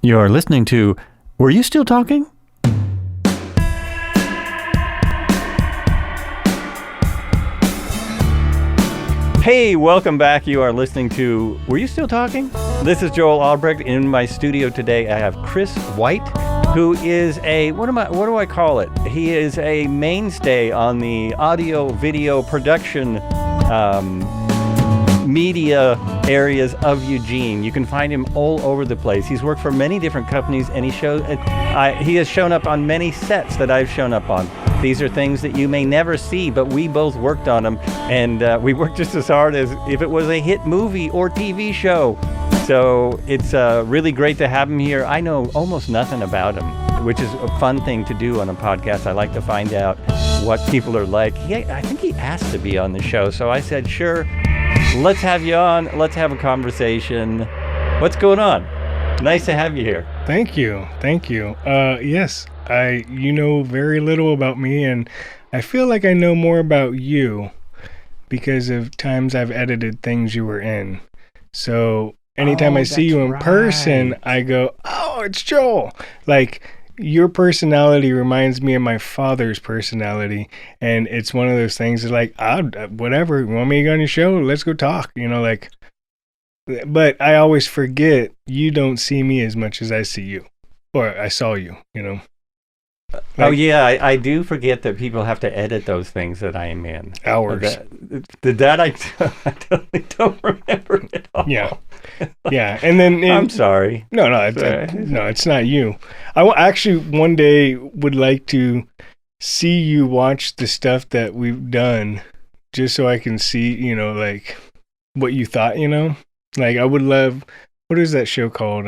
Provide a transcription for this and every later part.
You're listening to Were You Still Talking? Hey, welcome back. You are listening to Were You Still Talking? This is Joel Albrecht. In my studio today, I have Chris White, who is what do I call it? He is a mainstay on the audio video production media areas of Eugene. You can find him all over the place. He's worked for many different companies, and he has shown up on many sets that I've shown up on. These are things that you may never see, but we both worked on them, and we worked just as hard as if it was a hit movie or TV show. So it's really great to have him here. I know almost nothing about him, which is a fun thing to do on a podcast. I like to find out what people are like. I think he asked to be on the show, so I said, sure, let's have you on. Let's have a conversation. What's going on? Nice to have you here. Thank you. Yes, you know very little about me, and I feel like I know more about you because of times I've edited things you were in. So anytime I see you in person, I go, oh, it's Joel. Like, your personality reminds me of my father's personality, and it's one of those things that's like, whatever, you want me to go on your show? Let's go talk, but I always forget you don't see me as much as I see you, or I saw you, I do forget that people have to edit those things that I am in. Hours. I totally don't remember it all. Yeah, and then I'm sorry. No, it's not you. I actually one day would like to see you watch the stuff that we've done, just so I can see, like what you thought. Like, I would love. What is that show called?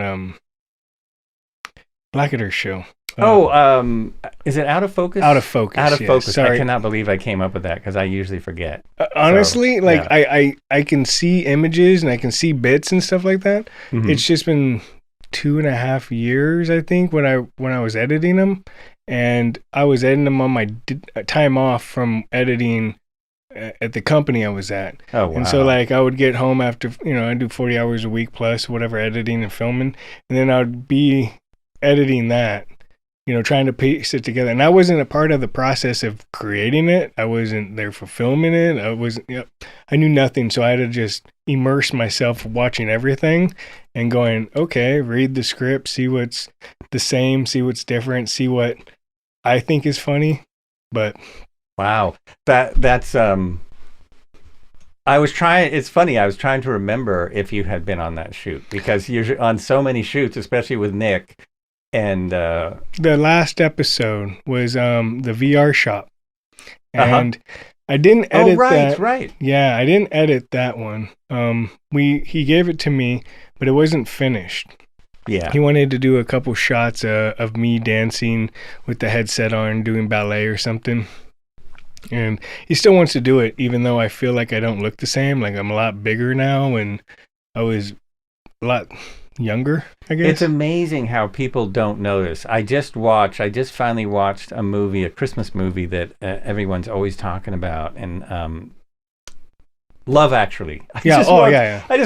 Blackadder show. Is it Out of Focus? Out of Focus. Out of Focus. Sorry. I cannot believe I came up with that because I usually forget. Honestly, I can see images and I can see bits and stuff like that. Mm-hmm. It's just been 2.5 years, I think, when I was editing them, and I was editing them on my time off from editing at the company I was at. Oh, wow. And so, I would get home after, I do 40 hours a week plus whatever editing and filming, and then I would be editing that, trying to piece it together. And I wasn't a part of the process of creating it. I wasn't there for filming it. I knew nothing. So I had to just immerse myself watching everything and going, okay, read the script, see what's the same, see what's different, see what I think is funny. But wow, that's it's funny, I was trying to remember if you had been on that shoot, because you're on so many shoots, especially with Nick. And the last episode was the VR shop, and I didn't edit that. Right. Yeah, I didn't edit that one. He gave it to me, but it wasn't finished. Yeah, he wanted to do a couple shots of me dancing with the headset on, doing ballet or something. And he still wants to do it, even though I feel like I don't look the same. Like, I'm a lot bigger now, and I was a lot younger, I guess. It's amazing how people don't notice. I just finally watched a Christmas movie that everyone's always talking about, and Love Actually. I just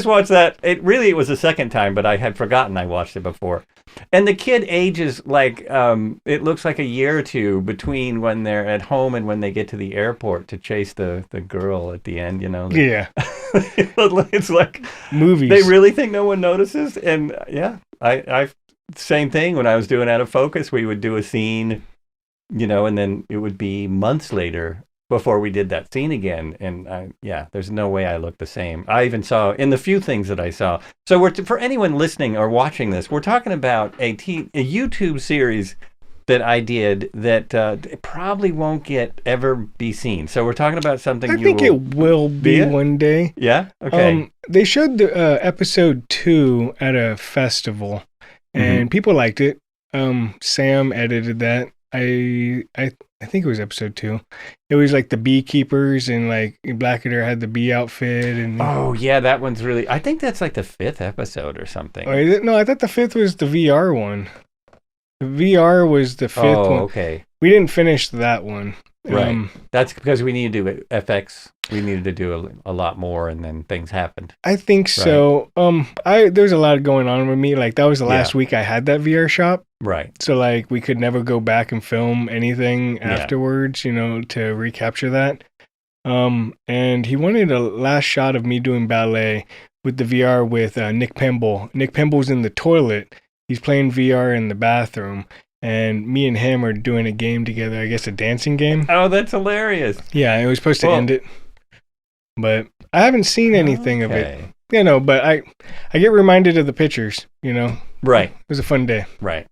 watched that. It was the second time, but I had forgotten I watched it before. And the kid ages it looks like a year or two between when they're at home and when they get to the airport to chase the girl at the end, Yeah. It's like movies. They really think no one notices. And I same thing when I was doing Out of Focus. We would do a scene, and then it would be months later before we did that scene again. And there's no way I look the same. I even saw in the few things that I saw. So for anyone listening or watching this, we're talking about a YouTube series that I did that it probably won't ever be seen. So we're talking about something I think it will be one day. Yeah? Okay. They showed the episode 2 at a festival, and people liked it. Sam edited that. I think it was episode 2. It was like the beekeepers, and like Blackadder had the bee outfit. And that one's really. I think that's like the 5th episode or something. Oh, is it? No, I thought the 5th was the VR one. The VR was the 5th one. Okay. We didn't finish that one. Right. That's because we need to do FX. We needed to do a lot more, and then things happened. I think so. There's a lot going on with me. Like that was the last week I had that VR shop. Right. So like we could never go back and film anything afterwards, you know, to recapture that. And he wanted a last shot of me doing ballet with the VR with Nick Pemble. Nick Pemble's in the toilet. He's playing VR in the bathroom. And me and him are doing a game together, I guess a dancing game. Oh, that's hilarious. Yeah, it was supposed to end it. But I haven't seen anything of it. You know, but I get reminded of the pictures, you know. Right. It was a fun day. Right.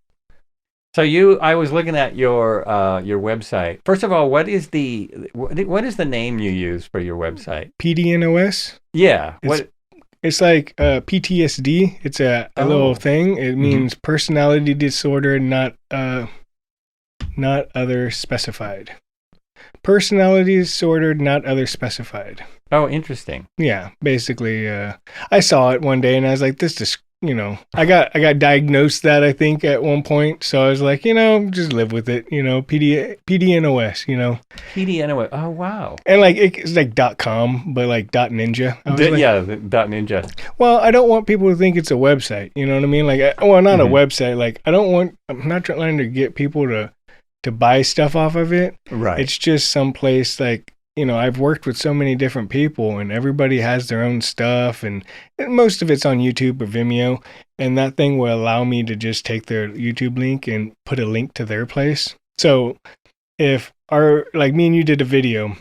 So I was looking at your website. First of all, what is the name you use for your website? pdnos? Yeah. It's like PTSD. It's a little thing. It means personality disorder, not other specified. Personality disorder, not other specified. Oh, interesting. Yeah, basically, I saw it one day and I was like, this is, you know, I got diagnosed that I think at one point. So I was like, you know, just live with it, you know, PDNOS, you know. PDNOS. Oh, wow. And like, it's like .com, but like .ninja. .ninja. Well, I don't want people to think it's a website, you know what I mean? Like, well, not a website. Like, I'm not trying to get people to buy stuff off of it. Right. It's just some place like, you know, I've worked with so many different people and everybody has their own stuff and most of it's on YouTube or Vimeo. And that thing will allow me to just take their YouTube link and put a link to their place. So if like me and you did a video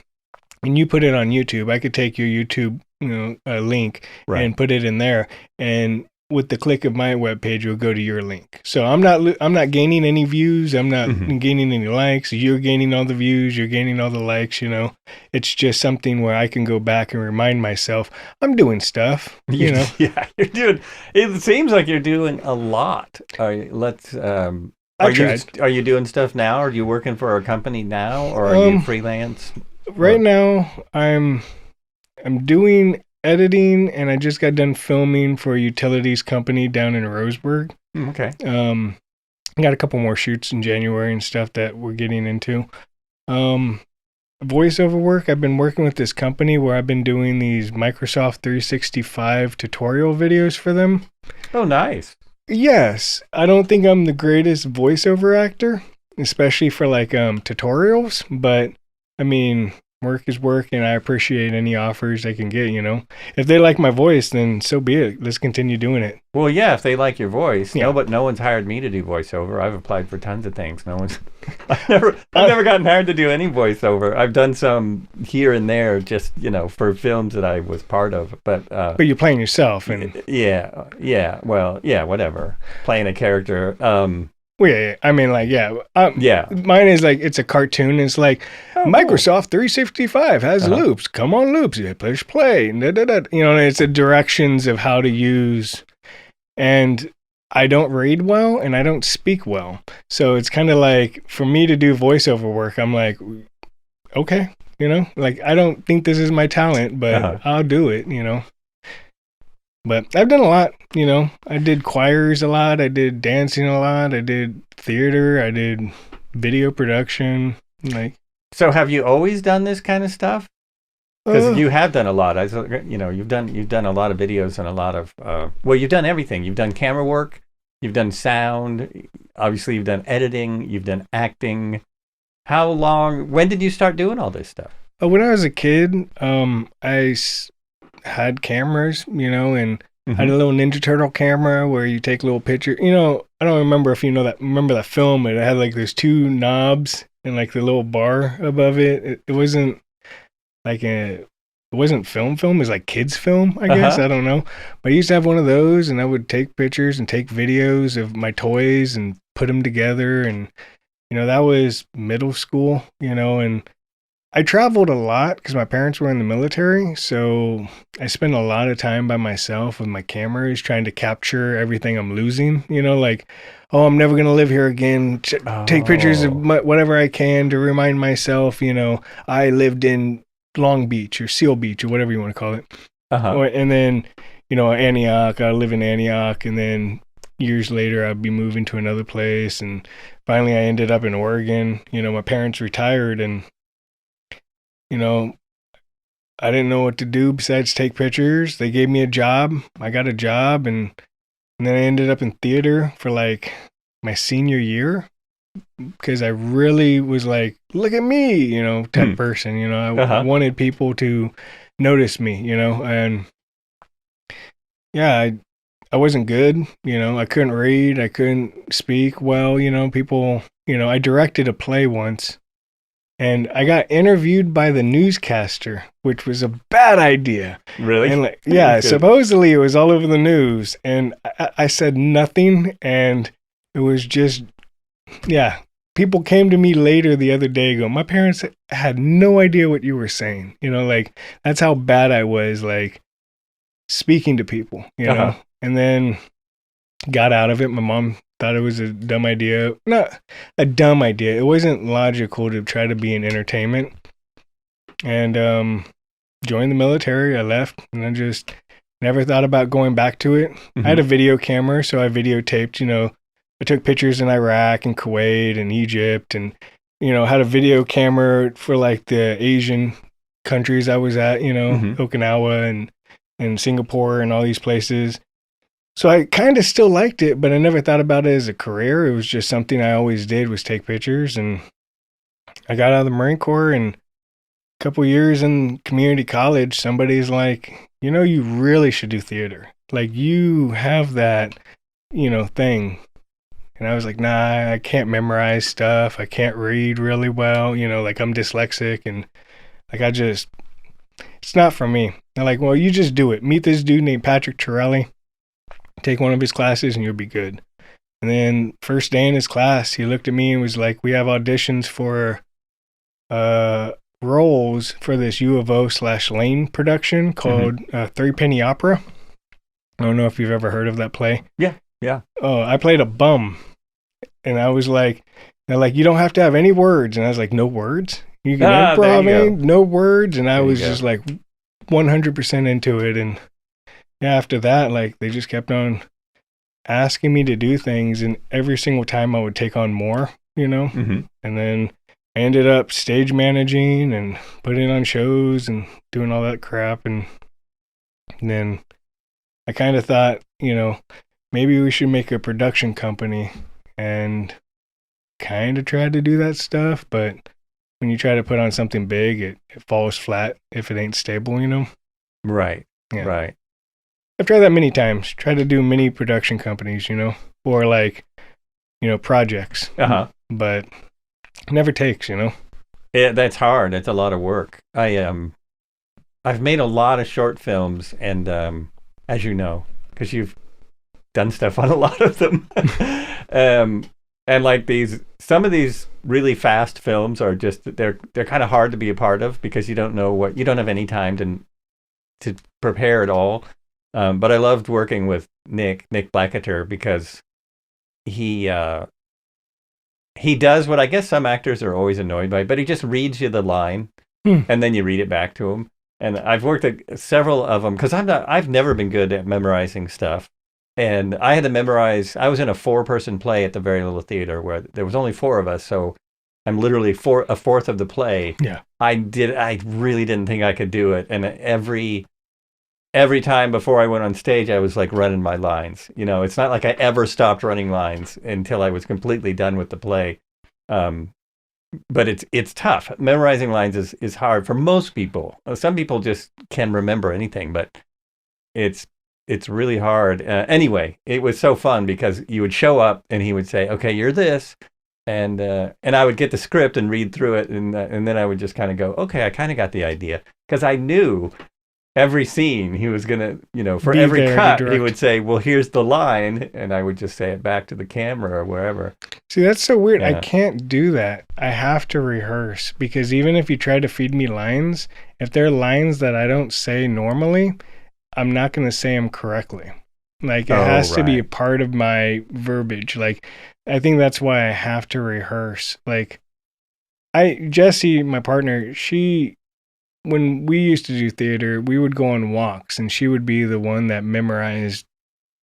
and you put it on YouTube, I could take your YouTube, you know, link and put it in there. And with the click of my webpage, you'll go to your link. So I'm not gaining any views. I'm not gaining any likes. You're gaining all the views. You're gaining all the likes, you know. It's just something where I can go back and remind myself I'm doing stuff, you know. Yeah, it seems like you're doing a lot. Are you doing stuff now? Are you working for a company now or are you freelance? Right now I'm doing editing, and I just got done filming for a utilities company down in Roseburg. Okay. I got a couple more shoots in January and stuff that we're getting into. Voiceover work, I've been working with this company where I've been doing these Microsoft 365 tutorial videos for them. Oh, nice. Yes. I don't think I'm the greatest voiceover actor, especially for like tutorials, but I mean, work is work, and I appreciate any offers they can get, you know. If they like my voice, then so be it. Let's continue doing it. Well, yeah, if they like your voice. Yeah. No, but no one's hired me to do voiceover. I've applied for tons of things. I've never gotten hired to do any voiceover. I've done some here and there, just, you know, for films that I was part of. But you're playing yourself, and whatever. Playing a character. Well, yeah. I mean, like, mine is like, it's a cartoon. It's like, Microsoft 365 has loops. Come on, loops. You push play. You know, it's the directions of how to use. And I don't read well and I don't speak well. So it's kind of like, for me to do voiceover work, I'm like, okay, you know, like, I don't think this is my talent, but I'll do it, you know. But I've done a lot, you know. I did choirs a lot. I did dancing a lot. I did theater. I did video production. Like, so have you always done this kind of stuff? Because you have done a lot. You've done a lot of videos and a lot of. You've done everything. You've done camera work. You've done sound. Obviously, you've done editing. You've done acting. How long? When did you start doing all this stuff? When I was a kid, I had cameras, you know, and I had a little Ninja Turtle camera where you take little pictures. You know, I don't remember if you know that. Remember that film? It had like those two knobs and like the little bar above it. It wasn't like it wasn't film. It was like kids film, I guess. I don't know. But I used to have one of those, and I would take pictures and take videos of my toys and put them together. And you know, that was middle school. You know, and I traveled a lot because my parents were in the military, so I spent a lot of time by myself with my cameras trying to capture everything I'm losing. You know, like, oh, I'm never going to live here again. Take pictures of whatever I can to remind myself, you know, I lived in Long Beach or Seal Beach or whatever you want to call it. And then, you know, Antioch, I live in Antioch, and then years later I'd be moving to another place, and finally I ended up in Oregon. You know, my parents retired, and you know, I didn't know what to do besides take pictures. They gave me a job. I got a job, and then I ended up in theater for like my senior year because I really was like, look at me, type person. I wanted people to notice me, and yeah, I wasn't good. I couldn't read. I couldn't speak well. People, I directed a play once. And I got interviewed by the newscaster, which was a bad idea. Really? And supposedly it was all over the news. And I said nothing. And it was just, yeah. People came to me later the other day going, my parents had no idea what you were saying. That's how bad I was, speaking to people, know. And then got out of it. My mom thought it was a dumb idea. Not a dumb idea. It wasn't logical to try to be in entertainment. And joined the military. I left, and I just never thought about going back to it. I had a video camera, so I videotaped, I took pictures in Iraq and Kuwait and Egypt, and, had a video camera for the Asian countries I was at, Okinawa and Singapore and all these places. So I kind of still liked it, but I never thought about it as a career. It was just something I always did, was take pictures. And I got out of the Marine Corps, and a couple years in community college, somebody's like, you really should do theater. You have that, thing. And I was like, nah, I can't memorize stuff. I can't read really well. I'm dyslexic, and it's not for me. They're like, well, you just do it. Meet this dude named Patrick Torelli. Take one of his classes and you'll be good. And then first day in his class, he looked at me and was like, we have auditions for roles for this U of O/Lane production called Three Penny Opera. I don't know if you've ever heard of that play. Yeah. Oh, I played a bum. And I was like, they're like, you don't have to have any words. And I was like, no words? You can improv, no words. And I was just 100% into it. And yeah, after that, they just kept on asking me to do things, and every single time I would take on more, and then I ended up stage managing and putting on shows and doing all that crap. And then I kind of thought, maybe we should make a production company, and kind of tried to do that stuff. But when you try to put on something big, it falls flat if it ain't stable, Right. Yeah. Right. I've tried that many times. Try to do many production companies, or projects. But it never takes, Yeah, that's hard. That's a lot of work. I've made a lot of short films, and as you know, because you've done stuff on a lot of them, and some of these really fast films are just they're kind of hard to be a part of because you don't have any time to prepare at all. But I loved working with Nick Blacketer, because he does what I guess some actors are always annoyed by, but he just reads you the line and then you read it back to him. And I've worked at several of them because I've never been good at memorizing stuff. And I had to memorize, I was in a 4-person play at the Very Little Theater where there was only 4 of us. So I'm literally a fourth of the play. Yeah. I really didn't think I could do it. And every time before I went on stage, I was running my lines. It's not like I ever stopped running lines until I was completely done with the play. But it's tough. Memorizing lines is hard for most people. Some people just can remember anything, but it's really hard. Anyway, it was so fun because you would show up and he would say, okay, you're this. And I would get the script and read through it. And then I would just kind of go, okay, I kind of got the idea. Because I knew every scene he was going to, for every cut, he would say, well, here's the line. And I would just say it back to the camera or wherever. See, that's so weird. Yeah. I can't do that. I have to rehearse, because even if you try to feed me lines, if they're lines that I don't say normally, I'm not going to say them correctly. It has to be a part of my verbiage. I think that's why I have to rehearse. Jessie, my partner, when we used to do theater, we would go on walks, and she would be the one that memorized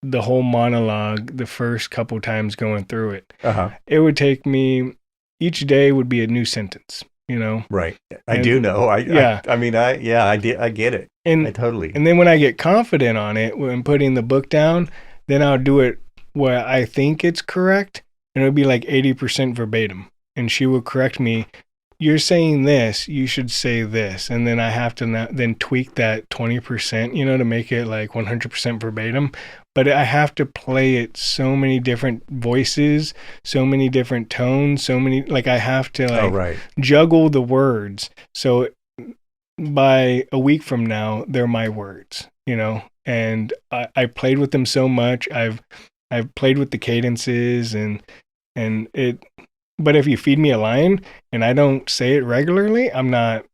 the whole monologue the first couple times going through it. It would take me, each day would be a new sentence. Right. I do know. I get it. I totally. And then when I get confident on it, when putting the book down, then I'll do it where I think it's correct, and it'll be like 80% verbatim. And she will correct me. You're saying this, you should say this. And then I have to then tweak that 20%, to make it like 100% verbatim. But I have to play it so many different voices, so many different tones, I have to juggle the words. So by a week from now, they're my words, and I played with them so much. I've played with the cadences and it. But if you feed me a line and I don't say it regularly,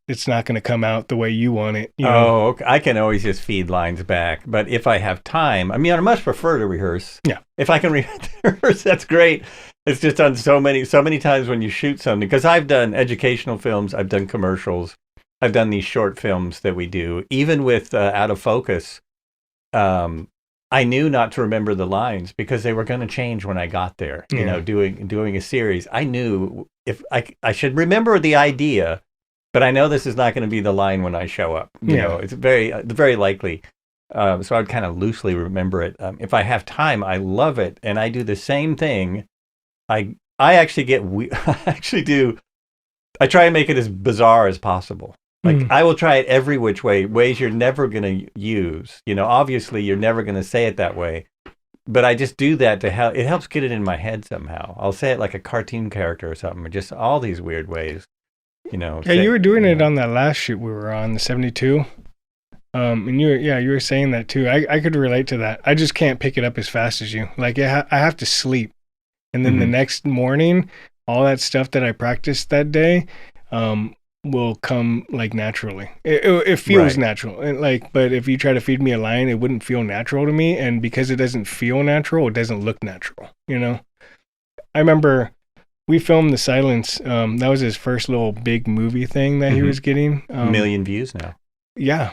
it's not going to come out the way you want it. Oh, okay. I can always just feed lines back. But if I have time, I much prefer to rehearse. Yeah. If I can rehearse, that's great. It's just done so many times when you shoot something. Because I've done educational films, I've done commercials, I've done these short films that we do. Even with Out of Focus, I knew not to remember the lines because they were going to change when I got there. Doing a series, I knew if I should remember the idea, but I know this is not going to be the line when I show up. It's very likely. So I'd kind of loosely remember it. If I have time, I love it, and I do the same thing. I actually do. I try and make it as bizarre as possible. I will try it every which ways you're never going to use. Obviously you're never going to say it that way. But I just do that to help. It helps get it in my head somehow. I'll say it like a cartoon character or something, or just all these weird ways. Yeah, you were doing it on that last shoot we were on, the 72. And you were saying that too. I could relate to that. I just can't pick it up as fast as you. I have to sleep. And then the next morning, all that stuff that I practiced that day, will come naturally. It feels natural, and but if you try to feed me a line, it wouldn't feel natural to me, and because it doesn't feel natural, it doesn't look natural. I remember we filmed The Silence. That was his first little big movie thing that he was getting. 1 million views now. Yeah,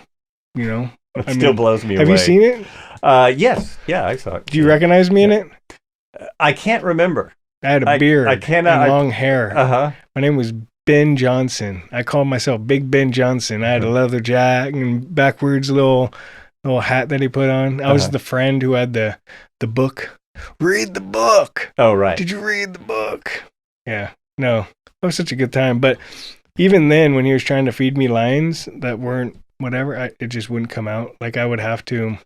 it still blows me away. Have you seen it? Yes, yeah, I saw it. Do you recognize me in it? I can't remember. I had a beard. I cannot. And long hair. My name was Ben Johnson. I called myself Big Ben Johnson. I had a leather jacket and backwards little hat that he put on. I was the friend who had the book. Read the book. Oh, right. Did you read the book? Yeah. No. That was such a good time. But even then, when he was trying to feed me lines that weren't whatever, it just wouldn't come out. I would have to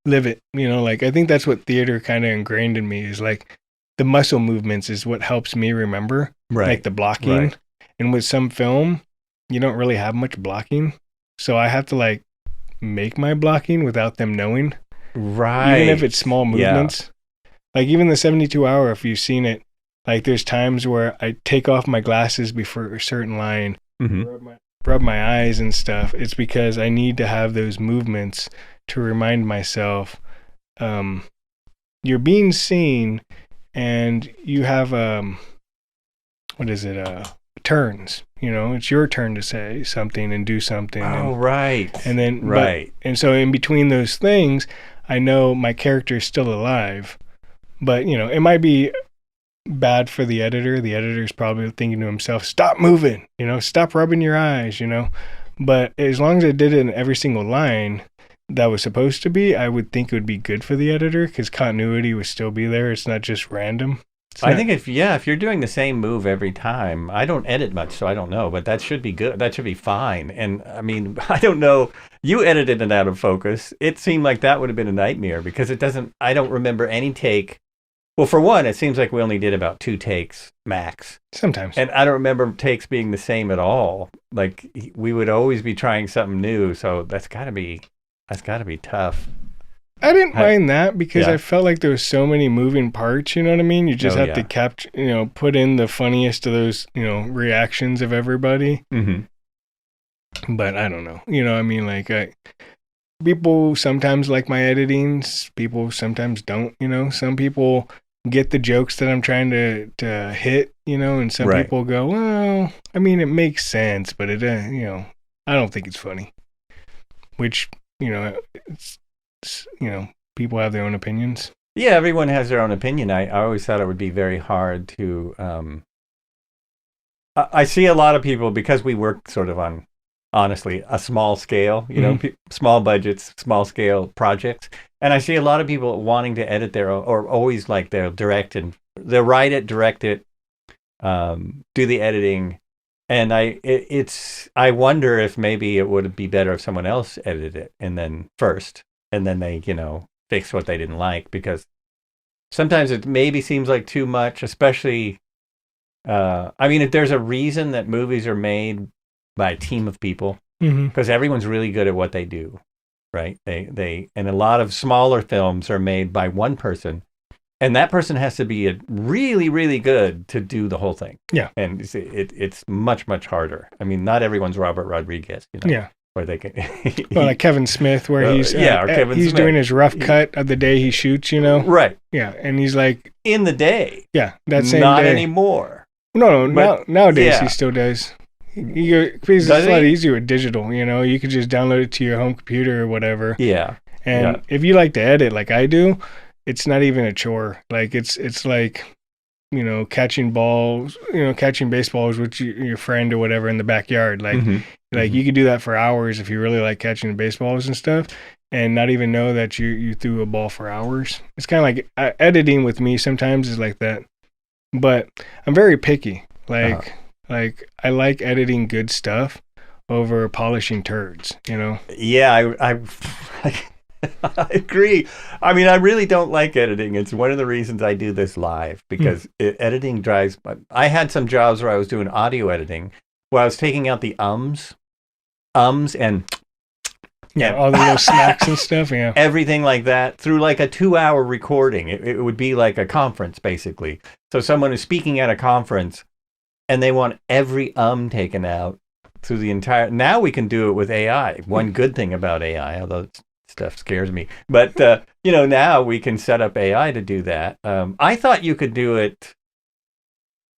live it. I think that's what theater kind of ingrained in me is the muscle movements is what helps me remember, right? The blocking. Right. And with some film, you don't really have much blocking, so I have to make my blocking without them knowing. Right. Even if it's small movements, even the 72 hour. If you've seen it, there's times where I take off my glasses before a certain line, rub my eyes and stuff. It's because I need to have those movements to remind myself, you're being seen. And you have turns. It's your turn to say something and do something. Right. And then right. And so in between those things, I know my character is still alive, but it might be bad for the editor. The editor's probably thinking to himself, "Stop moving. Stop rubbing your eyes." But as long as I did it in every single line that was supposed to be, I would think it would be good for the editor because continuity would still be there. It's not just random. I think if you're doing the same move every time, I don't edit much, so I don't know, but that should be good. That should be fine. And I don't know. You edited it Out of Focus. It seemed like that would have been a nightmare because I don't remember any take. Well, for one, it seems like we only did about 2 takes max. Sometimes. And I don't remember takes being the same at all. We would always be trying something new, so that's got to be tough. I didn't mind that because I felt like there was so many moving parts, you know what I mean? You just have to capture, put in the funniest of those, reactions of everybody. Mm-hmm. But I don't know. People sometimes like my editings. People sometimes don't, Some people get the jokes that I'm trying to hit, and some people go, well, it makes sense, but it, I don't think it's funny. Which, it's people have their own opinions. Yeah, everyone has their own opinion. I always thought it would be very hard to I see a lot of people, because we work sort of on, honestly, a small scale, you know, small budgets, small scale projects. And I see a lot of people wanting to edit their own, or always like they'll direct and they'll write it, direct it, do the editing. And I wonder if maybe it would be better if someone else edited it and then they, you know, fix what they didn't like, because sometimes it maybe seems like too much, especially, I mean, if there's a reason that movies are made by a team of people, because everyone's really good at what they do, right? And a lot of smaller films are made by one person, and that person has to be really, really good to do the whole thing. Yeah. And it's much, much harder. I mean, not everyone's Robert Rodriguez, you know? Yeah. Where they can, well, like Kevin Smith, where he's doing his rough cut of the day he shoots, you know? Right. Yeah. And he's like, in the day. Yeah. That same not day. Anymore. No, nowadays he still does. Because it's a lot easier with digital, you know? You could just download it to your home computer or whatever. Yeah. And if you like to edit like I do, it's not even a chore. Like it's like, you know, catching balls, you know, catching baseballs with your friend or whatever in the backyard. Like, you could do that for hours if you really like catching baseballs and stuff, and not even know that you threw a ball for hours. It's kind of like editing with me sometimes is like that. But I'm very picky. Like I like editing good stuff over polishing turds, you know? Yeah, I agree. I mean, I really don't like editing. It's one of the reasons I do this live, because editing drives. I had some jobs where I was doing audio editing, where I was taking out the ums, and all the little smacks and stuff. Yeah, everything like that through like a 2-hour recording. It would be like a conference basically. So someone is speaking at a conference, and they want every taken out through the entire. Now we can do it with AI. One good thing about AI, although stuff scares me, but you know, now we can set up AI to do that. I thought you could do it.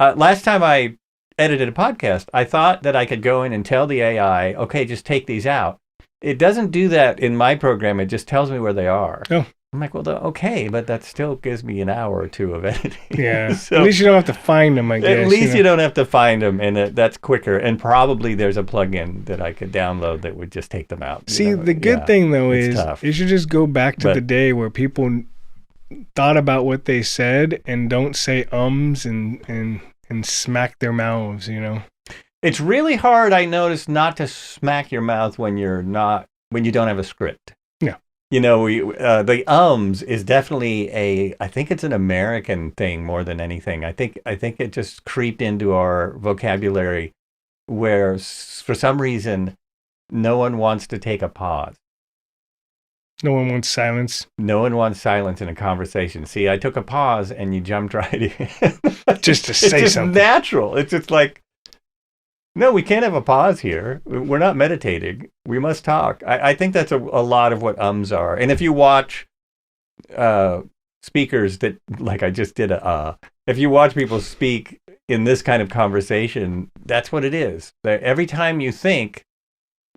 Last time I edited a podcast, I thought that I could go in and tell the AI, okay, just take these out. It doesn't do that in my program. It just tells me where they are. Oh. I'm like, well, okay, but that still gives me an hour or two of editing. Yeah. So, at least you don't have to find them, I guess. At least you don't have to find them, and that's quicker. And probably there's a plugin that I could download that would just take them out. See, the good thing, though, is you should just go back to the day where people thought about what they said and don't say ums and smack their mouths, you know? It's really hard, I noticed, not to smack your mouth when you don't have a script. Yeah. You know, the ums is definitely I think it's an American thing more than anything. I think it just creeped into our vocabulary, where for some reason no one wants to take a pause. No one wants silence. No one wants silence in a conversation. See, I took a pause and you jumped right in. Just to say something. It's just natural. It's just like, no, we can't have a pause here. We're not meditating. We must talk. I think that's a lot of what ums are. And if you watch speakers that, like I just did if you watch people speak in this kind of conversation, that's what it is. Every time you think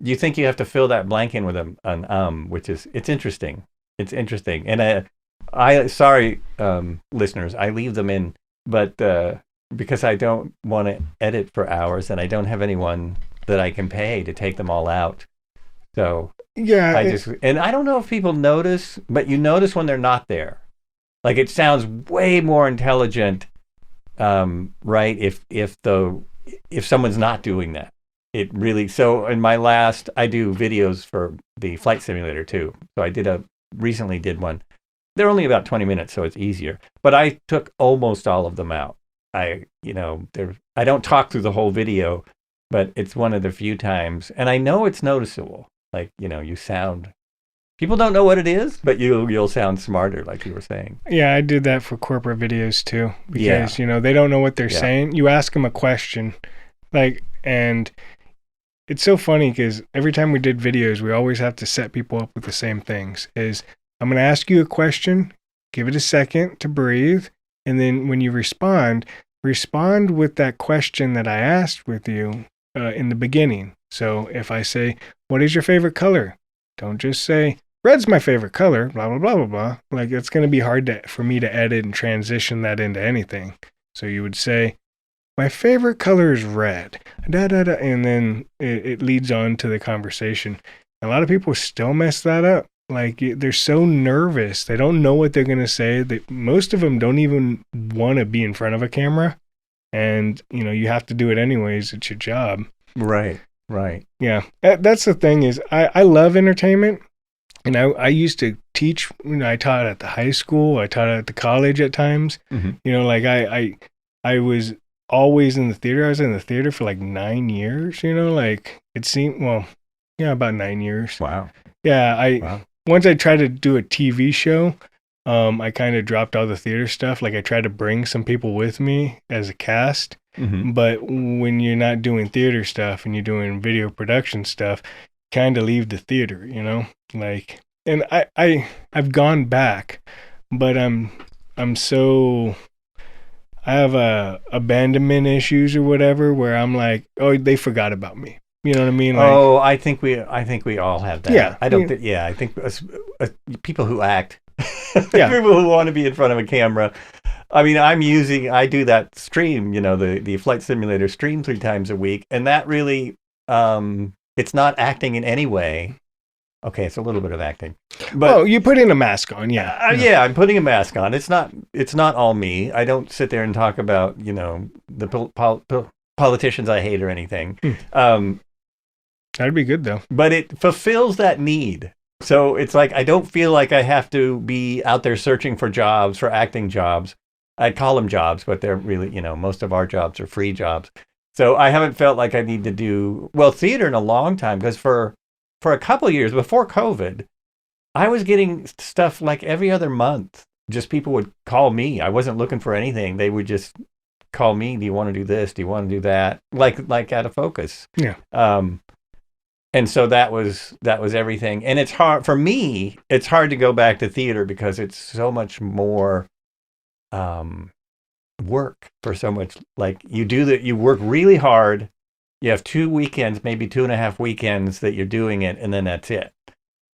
you have to fill that blank in with an which is, it's interesting. It's interesting. And sorry, listeners, I leave them in, but because I don't want to edit for hours, and I don't have anyone that I can pay to take them all out. So yeah, and I don't know if people notice, but you notice when they're not there. Like, it sounds way more intelligent, right? If someone's not doing that, it really. So in my I do videos for the flight simulator too. So I recently did one. They're only about 20 minutes, so it's easier. But I took almost all of them out. I don't talk through the whole video, but it's one of the few times, and I know it's noticeable. Like, you know, people don't know what it is, but you'll sound smarter, like you were saying. Yeah, I did that for corporate videos too, because you know, they don't know what they're saying. You ask them a question, and it's so funny because every time we did videos, we always have to set people up with the same things. I'm going to ask you a question, give it a second to breathe. And then when you respond with that question that I asked with you in the beginning. So if I say, what is your favorite color? Don't just say, red's my favorite color, blah, blah, blah, blah, blah. Like, it's going to be hard for me to edit and transition that into anything. So you would say, my favorite color is red. Da, da, da. And then it leads on to the conversation. A lot of people still mess that up. Like, they're so nervous. They don't know what they're going to say. Most of them don't even want to be in front of a camera. And, you have to do it anyways. It's your job. Right. Yeah. That's the thing is I love entertainment. And I used to teach, I taught at the high school. I taught at the college at times. Mm-hmm. I was always in the theater. I was in the theater for like 9 years, like it seemed, about 9 years. Wow. Yeah. Once I tried to do a TV show, I kind of dropped all the theater stuff. Like I tried to bring some people with me as a cast. Mm-hmm. But when you're not doing theater stuff and you're doing video production stuff, kind of leave the theater, like, and I've gone back, but I have abandonment issues or whatever, where I'm like, oh, they forgot about me. You know what I mean? Like, I think we all have that. Yeah. I think people who act, yeah, people who want to be in front of a camera. I mean, I do that stream, the flight simulator stream 3 times a week. And that really, it's not acting in any way. Okay, it's a little bit of acting. But you put in a mask on, yeah. Yeah, I'm putting a mask on. It's not all me. I don't sit there and talk about, the politicians I hate or anything. That'd be good, though. But it fulfills that need. So it's like, I don't feel like I have to be out there searching for jobs, for acting jobs. I call them jobs, but they're really, most of our jobs are free jobs. So I haven't felt like I need to do, theater in a long time, because for a couple of years before COVID, I was getting stuff like every other month. Just people would call me. I wasn't looking for anything. They would just call me. Do you want to do this? Do you want to do that? Like out of focus. Yeah. And so that was everything. And it's hard for me. It's hard to go back to theater because it's so much more work for so much. Like you work really hard. You have 2 weekends, maybe 2.5 weekends that you're doing it, and then that's it.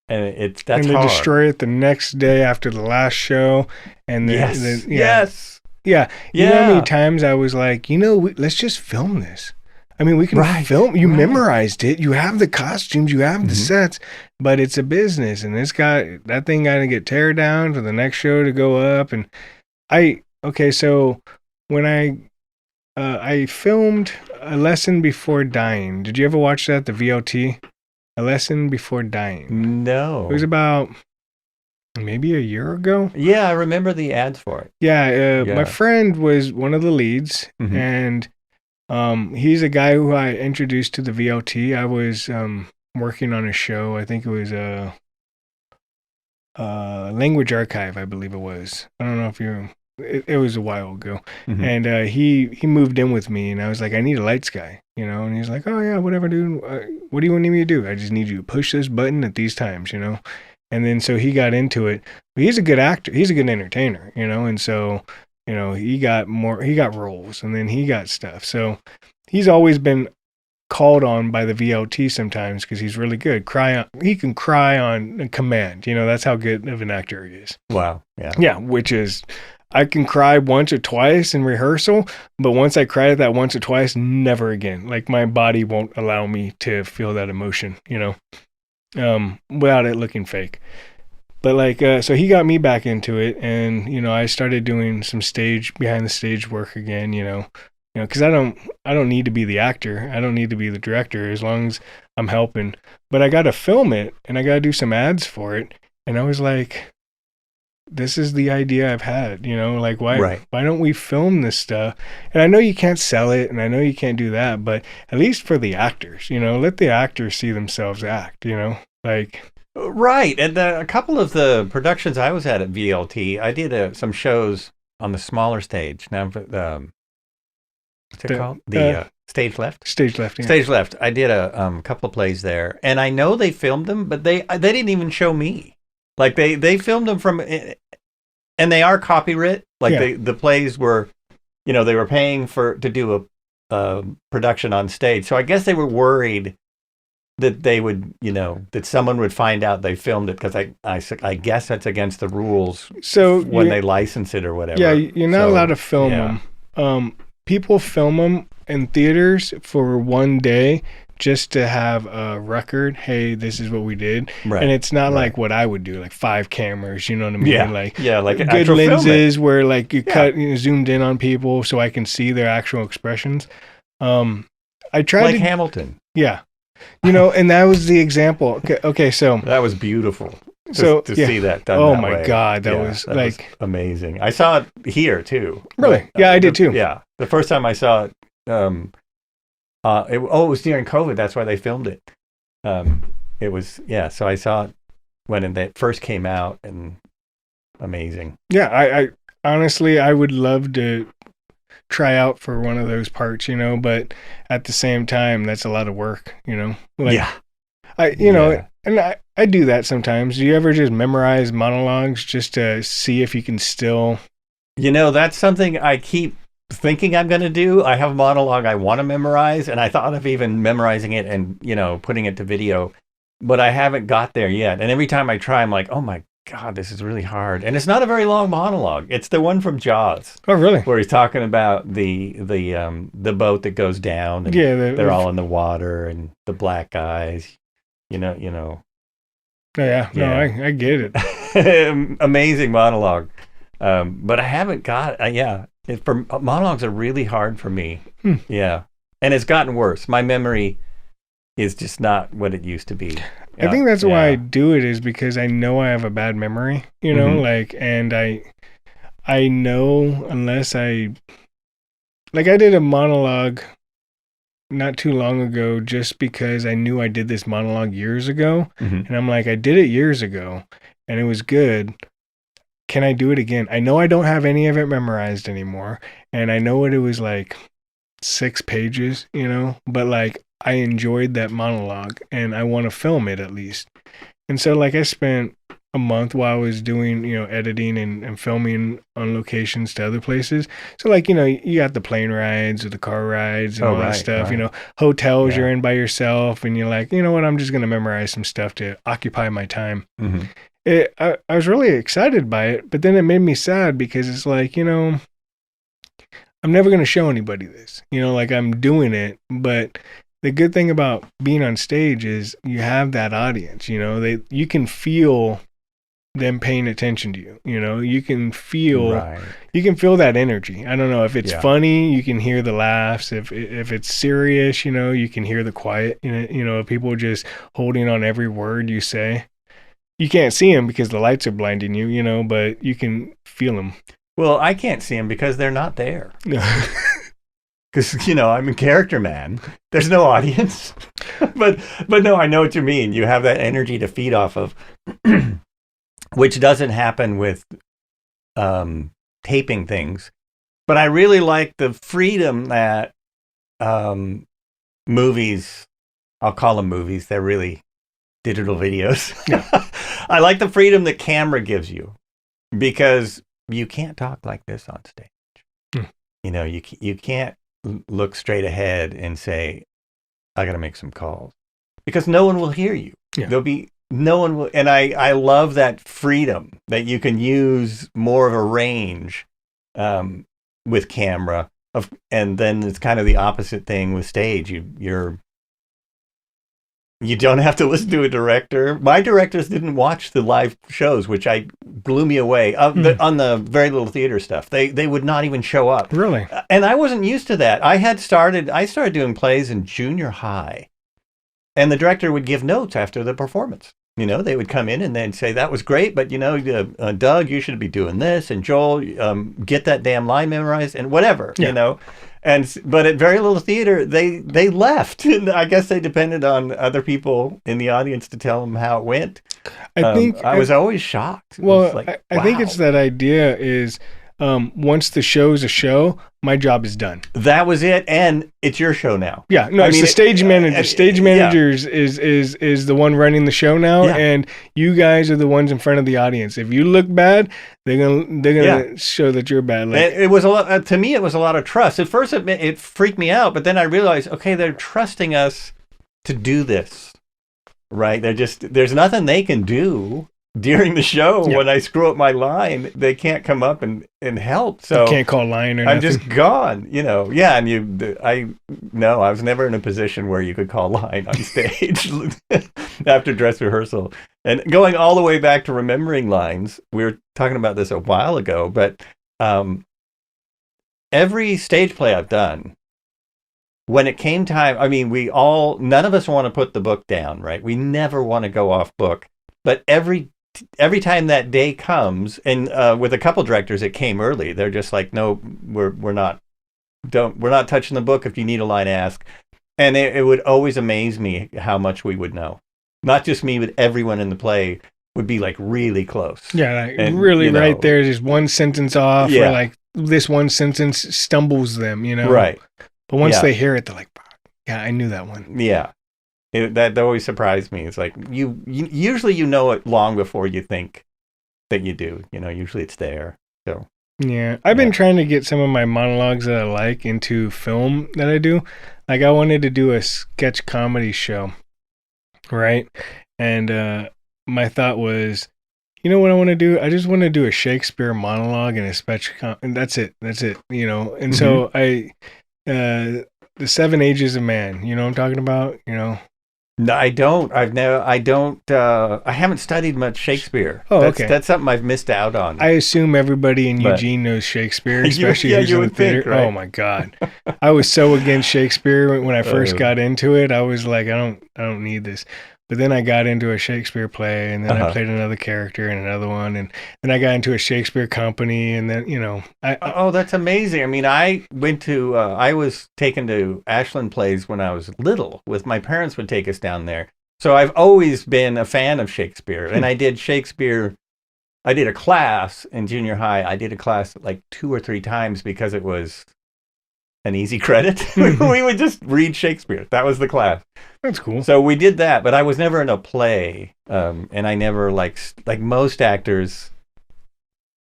And that's they hard. Destroy it the next day after the last show. And yes. Yeah. You know how many times I was like, let's just film this. I mean, we can film. You memorized it. You have the costumes. You have the sets. But it's a business, and that thing got to get tear down for the next show to go up. And so when I filmed A Lesson Before Dying. Did you ever watch that? The VLT? A Lesson Before Dying. No. It was about maybe a year ago. Yeah, I remember the ads for it. Yeah, my friend was one of the leads, and he's a guy who I introduced to the VLT. I was working on a show. I think it was a Language Archive, I believe it was. I don't know if you're... It was a while ago. And he moved in with me, and I was like, I need a lights guy, and he's like, oh yeah, whatever, dude. What do you want me to do? I just need you to push this button at these times, and then so he got into it. But he's a good actor, he's a good entertainer, and so he got roles, and then he got stuff. So he's always been called on by the VLT sometimes because he's really good. He can cry on command, that's how good of an actor he is. Wow. Yeah, which is, I can cry once or twice in rehearsal, but once I cry that once or twice, never again. Like, my body won't allow me to feel that emotion, without it looking fake. But so he got me back into it, and I started doing some behind the stage work again, because I don't need to be the actor, I don't need to be the director, as long as I'm helping. But I got to film it, and I got to do some ads for it, and I was like, this is the idea I've had, why don't we film this stuff? And I know you can't sell it, and I know you can't do that, but at least for the actors, let the actors see themselves act, Right. And a couple of the productions I was at VLT, I did some shows on the smaller stage. Now, what's it called? The Stage Left? Stage Left, yeah. Stage Left. I did a couple of plays there, and I know they filmed them, but they didn't even show me. Like, they filmed them from, and they are copyright. Like, the plays were, they were paying to do a production on stage. So I guess they were worried that they would, that someone would find out they filmed it, because I guess that's against the rules. So when they license it or whatever. Yeah, you're not allowed to film them. people film them in theaters for one day just to have a record. Hey, this is what we did. Right. And it's not like what I would do, like 5 cameras, you know what I mean? Yeah. Like, like an good actual lenses where like you cut, zoomed in on people so I can see their actual expressions. I tried like Hamilton. Yeah. And that was the example. Okay, so that was beautiful. To see that done. Oh that my way. God, that was was amazing. I saw it here too. Really? Yeah, I did too. Yeah, the first time I saw it, it was during COVID. That's why they filmed it. It was so I saw it when it first came out, and amazing. Yeah, I honestly I would love to try out for one of those parts, but at the same time that's a lot of work, Like, and I do that sometimes. Do you ever just memorize monologues just to see if you can still... that's something I keep thinking I'm going to do. I have a monologue I want to memorize, and I thought of even memorizing it and, putting it to video, but I haven't got there yet. And every time I try, I'm like, oh my God, this is really hard. And it's not a very long monologue. It's the one from Jaws. Oh, really? Where he's talking about the boat that goes down. And they're all in the water, and the black guys, Oh, yeah. No, I get it. Amazing monologue. But I haven't got, monologues are really hard for me. Yeah. And it's gotten worse. My memory is just not what it used to be. I think that's why I do it, is because I know I have a bad memory, and I know unless I did a monologue not too long ago just because I knew I did this monologue years ago. And I'm like, I did it years ago and it was good. Can I do it again? I know I don't have any of it memorized anymore. And I know it was like 6 pages, but like I enjoyed that monologue and I want to film it at least. And so like I spent a month while I was doing, editing and filming on locations to other places. So like, you got the plane rides or the car rides and all that stuff, hotels you're in by yourself and you're like, you know what, I'm just going to memorize some stuff to occupy my time. I was really excited by it, but then it made me sad because it's like, I'm never going to show anybody this, like I'm doing it, but the good thing about being on stage is you have that audience, you can feel them paying attention to you. You can feel that energy. I don't know if it's funny, you can hear the laughs. If it's serious, you can hear the quiet. People just holding on every word you say. You can't see them because the lights are blinding you, but you can feel them. Well, I can't see them because they're not there. Because I'm a character man. There's no audience. but no, I know what you mean. You have that energy to feed off of. Which doesn't happen with taping things. But I really like the freedom that movies, I'll call them movies, they're really digital videos. I like the freedom that camera gives you because you can't talk like this on stage. You can't look straight ahead and say, I got to make some calls. Because no one will hear you. There'll be... No one will, and I love that freedom that you can use more of a range with camera and then it's kind of the opposite thing with stage. You don't have to listen to a director. My directors didn't watch the live shows, which blew me away. On the Very Little Theater stuff, they would not even show up. Really, and I wasn't used to that. I started doing plays in junior high, and the director would give notes after the performance. They would come in and they'd say, that was great, but, Doug, you should be doing this. And Joel, get that damn line memorized and whatever, But at Very Little Theater, they left. And I guess they depended on other people in the audience to tell them how it went. I was always shocked. Well, I think it's that idea is once the show's a show, my job is done. That was it, and it's your show now. Yeah, no, it's the stage manager. Stage managers is the one running the show now, and you guys are the ones in front of the audience. If you look bad, they're gonna show that you're bad. It was a lot to me. It was a lot of trust. At first, it freaked me out, but then I realized, okay, they're trusting us to do this, right? There's nothing they can do. during the show, when I screw up my line, they can't come up and help. So you can't call line or I'm nothing. just gone, Yeah, and I was never in a position where you could call line on stage after dress rehearsal. And going all the way back to remembering lines, we were talking about this a while ago, but every stage play I've done, when it came time, I mean, none of us want to put the book down, right? We never want to go off book, but every time that day comes, and with a couple directors, it came early. They're just like, no, we're not touching the book. If you need a line, ask. And it would always amaze me how much we would know. Not just me, but everyone in the play would be like really close. Yeah, like and, really right there. Just one sentence off, or like this one sentence stumbles them, Right. But once they hear it, they're like, yeah, I knew that one. Yeah. That always surprised me. It's like you usually know it long before you think that you do. Usually it's there. So yeah, I've been trying to get some of my monologues that I like into film that I do. Like I wanted to do a sketch comedy show, right? And my thought was, you know what I want to do? I just want to do a Shakespeare monologue and a sketch, and that's it. And so the 7 Ages of Man. You know what I'm talking about? No, I don't. I haven't studied much Shakespeare. Oh, okay. That's something I've missed out on. I assume everybody in Eugene knows Shakespeare, especially who's in the theater. Think, right? Oh my God. I was so against Shakespeare when I first got into it. I was like, I don't need this. But then I got into a Shakespeare play, and then I played another character and another one, and then I got into a Shakespeare company, and then oh, that's amazing. I mean, I was taken to Ashland plays when I was little. With my parents would take us down there, so I've always been a fan of Shakespeare. And I did Shakespeare. I did a class in junior high. I did a class like 2 or 3 times because it was an easy credit. We would just read Shakespeare. That was the class. That's cool. So we did that, but I was never in a play, and I never like most actors.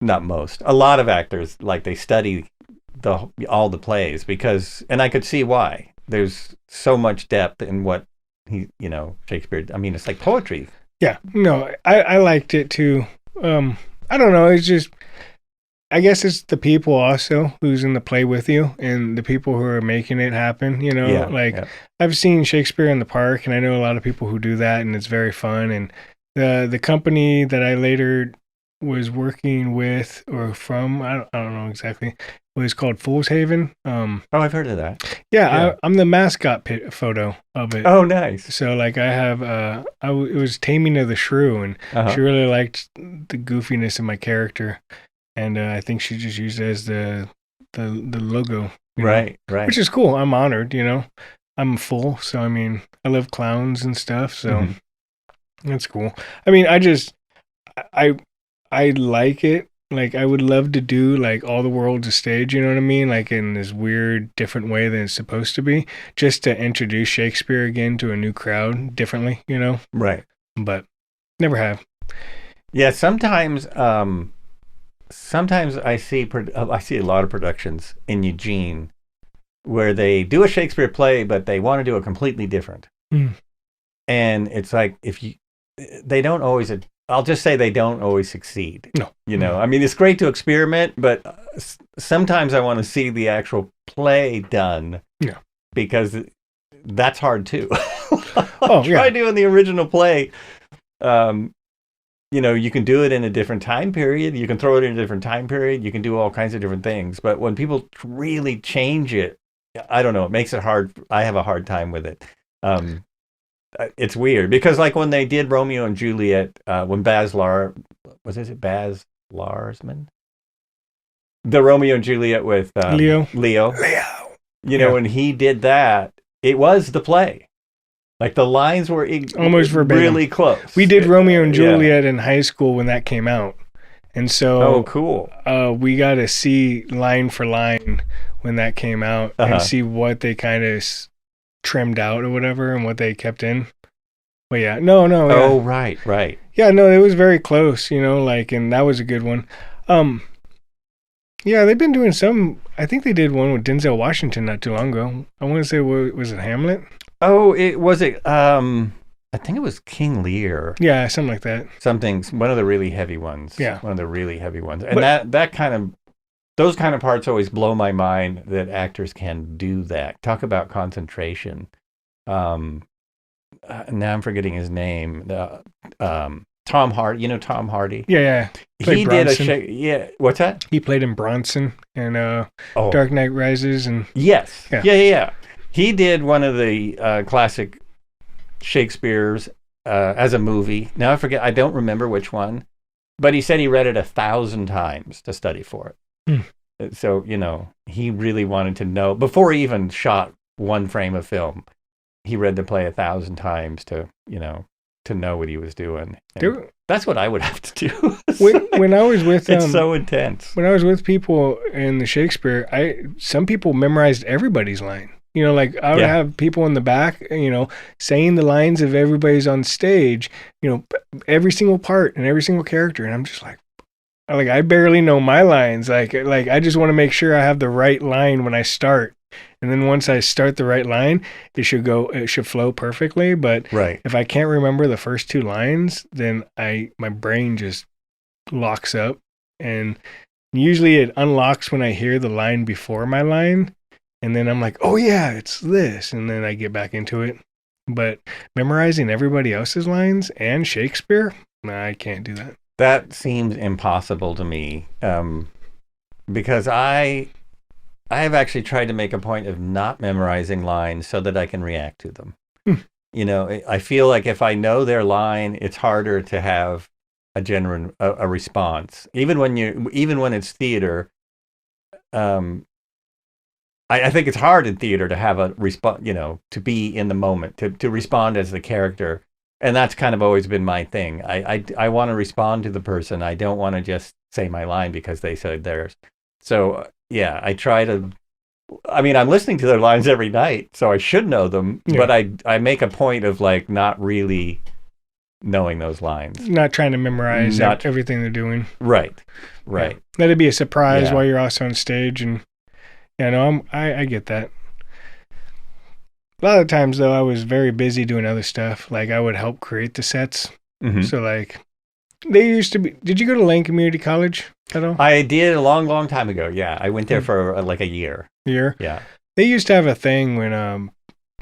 Not most. A lot of actors they study all the plays because, and I could see why. There's so much depth in what Shakespeare. I mean, it's like poetry. Yeah. No, I liked it too. I don't know. It's just. I guess it's the people also who's in the play with you and the people who are making it happen, I've seen Shakespeare in the Park, and I know a lot of people who do that, and it's very fun. And the company that I later was working with or from, I don't know exactly, it was called Fool's Haven. I've heard of that. Yeah. I'm the mascot photo of it. Oh, nice. So I have, it was Taming of the Shrew, and she really liked the goofiness of my character. And I think she just used it as the logo. Right. Which is cool. I'm honored, I'm full. So, I mean, I love clowns and stuff. So that's cool. I mean, I like it. Like, I would love to do, all the world's a stage, you know what I mean? Like, in this weird, different way than it's supposed to be. Just to introduce Shakespeare again to a new crowd differently, Right. But never have. Yeah, sometimes I see a lot of productions in Eugene where they do a Shakespeare play, but they want to do it completely different. And it's like they don't always. I'll just say they don't always succeed. No, I mean, it's great to experiment, but sometimes I want to see the actual play done. Yeah, because that's hard too. Try doing the original play. You can do it in a different time period. You can throw it in a different time period. You can do all kinds of different things. But when people really change it, I don't know. It makes it hard. I have a hard time with it. It's weird because when they did Romeo and Juliet, when Baz Larsman? The Romeo and Juliet with Leo. When he did that, it was the play. The lines were almost verbatim. Really close. We did Romeo and Juliet in high school when that came out. And so oh, cool. We got to see line for line when that came out and see what they kind of trimmed out or whatever and what they kept in. But yeah, no. Yeah. Oh, right. Yeah, no, it was very close, and that was a good one. Yeah, they've been doing some, I think they did one with Denzel Washington not too long ago. I want to say, was it Hamlet? Oh, was it? I think it was King Lear. Yeah, something like that. One of the really heavy ones. Yeah. One of the really heavy ones. And those kind of parts always blow my mind that actors can do that. Talk about concentration. Now I'm forgetting his name. Tom Hardy. You know Tom Hardy? Yeah. He did yeah. What's that? He played in Bronson and Dark Knight Rises and yes. Yeah. He did one of the classic Shakespeare's as a movie. Now I don't remember which one, but he said he read it 1,000 times to study for it. So, he really wanted to know before he even shot one frame of film. He read the play 1,000 times to know what he was doing. That's what I would have to do. When I was with it's so intense. When I was with people in the Shakespeare, some people memorized everybody's line. Like I would have people in the back, saying the lines of everybody's on stage, every single part and every single character, and I'm just like I barely know my lines. Like I just want to make sure I have the right line when I start. And then once I start the right line, it should flow perfectly. But if I can't remember the first 2 lines, then my brain just locks up. And usually it unlocks when I hear the line before my line. And then I'm like, oh yeah, it's this. And then I get back into it. But memorizing everybody else's lines and Shakespeare, I can't do that. That seems impossible to me, because I have actually tried to make a point of not memorizing lines so that I can react to them. I feel like if I know their line, it's harder to have a genuine a response. Even when it's theater, I think it's hard in theater to have a response. To be in the moment, to respond as the character. And that's kind of always been my thing. I want to respond to the person. I don't want to just say my line because they said theirs. So, I try to... I'm listening to their lines every night, so I should know them. Yeah. But I make a point of, not really knowing those lines. Not trying to memorize everything they're doing. Right. Yeah. Let it be a surprise while you're also on stage. And, I get that. A lot of times, though, I was very busy doing other stuff. Like, I would help create the sets. Mm-hmm. So, they used to be... Did you go to Lane Community College at all? I did a long, long time ago, yeah. I went there for, a year. Yeah. They used to have a thing when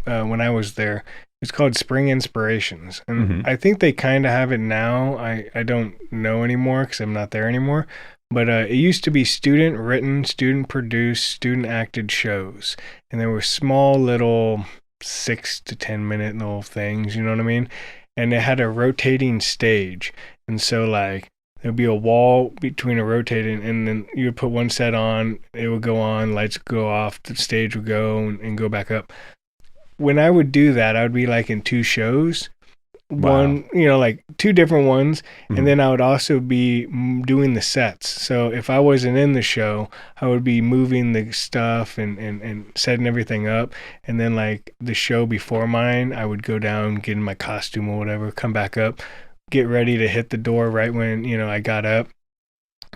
I was there. It's called Spring Inspirations. And I think they kind of have it now. I don't know anymore because I'm not there anymore. But it used to be student-written, student-produced, student-acted shows. And there were small little... 6 to 10 minute little things, you know what I mean? And it had a rotating stage. And so there'd be a wall between a rotating, and then you would put one set on, it would go on, lights would go off, the stage would go and go back up. When I would do that, I would be in 2 shows. Wow. One, 2 different ones. And then I would also be doing the sets. So if I wasn't in the show, I would be moving the stuff and setting everything up. And then the show before mine, I would go down, get in my costume or whatever, come back up, get ready to hit the door right when, I got up.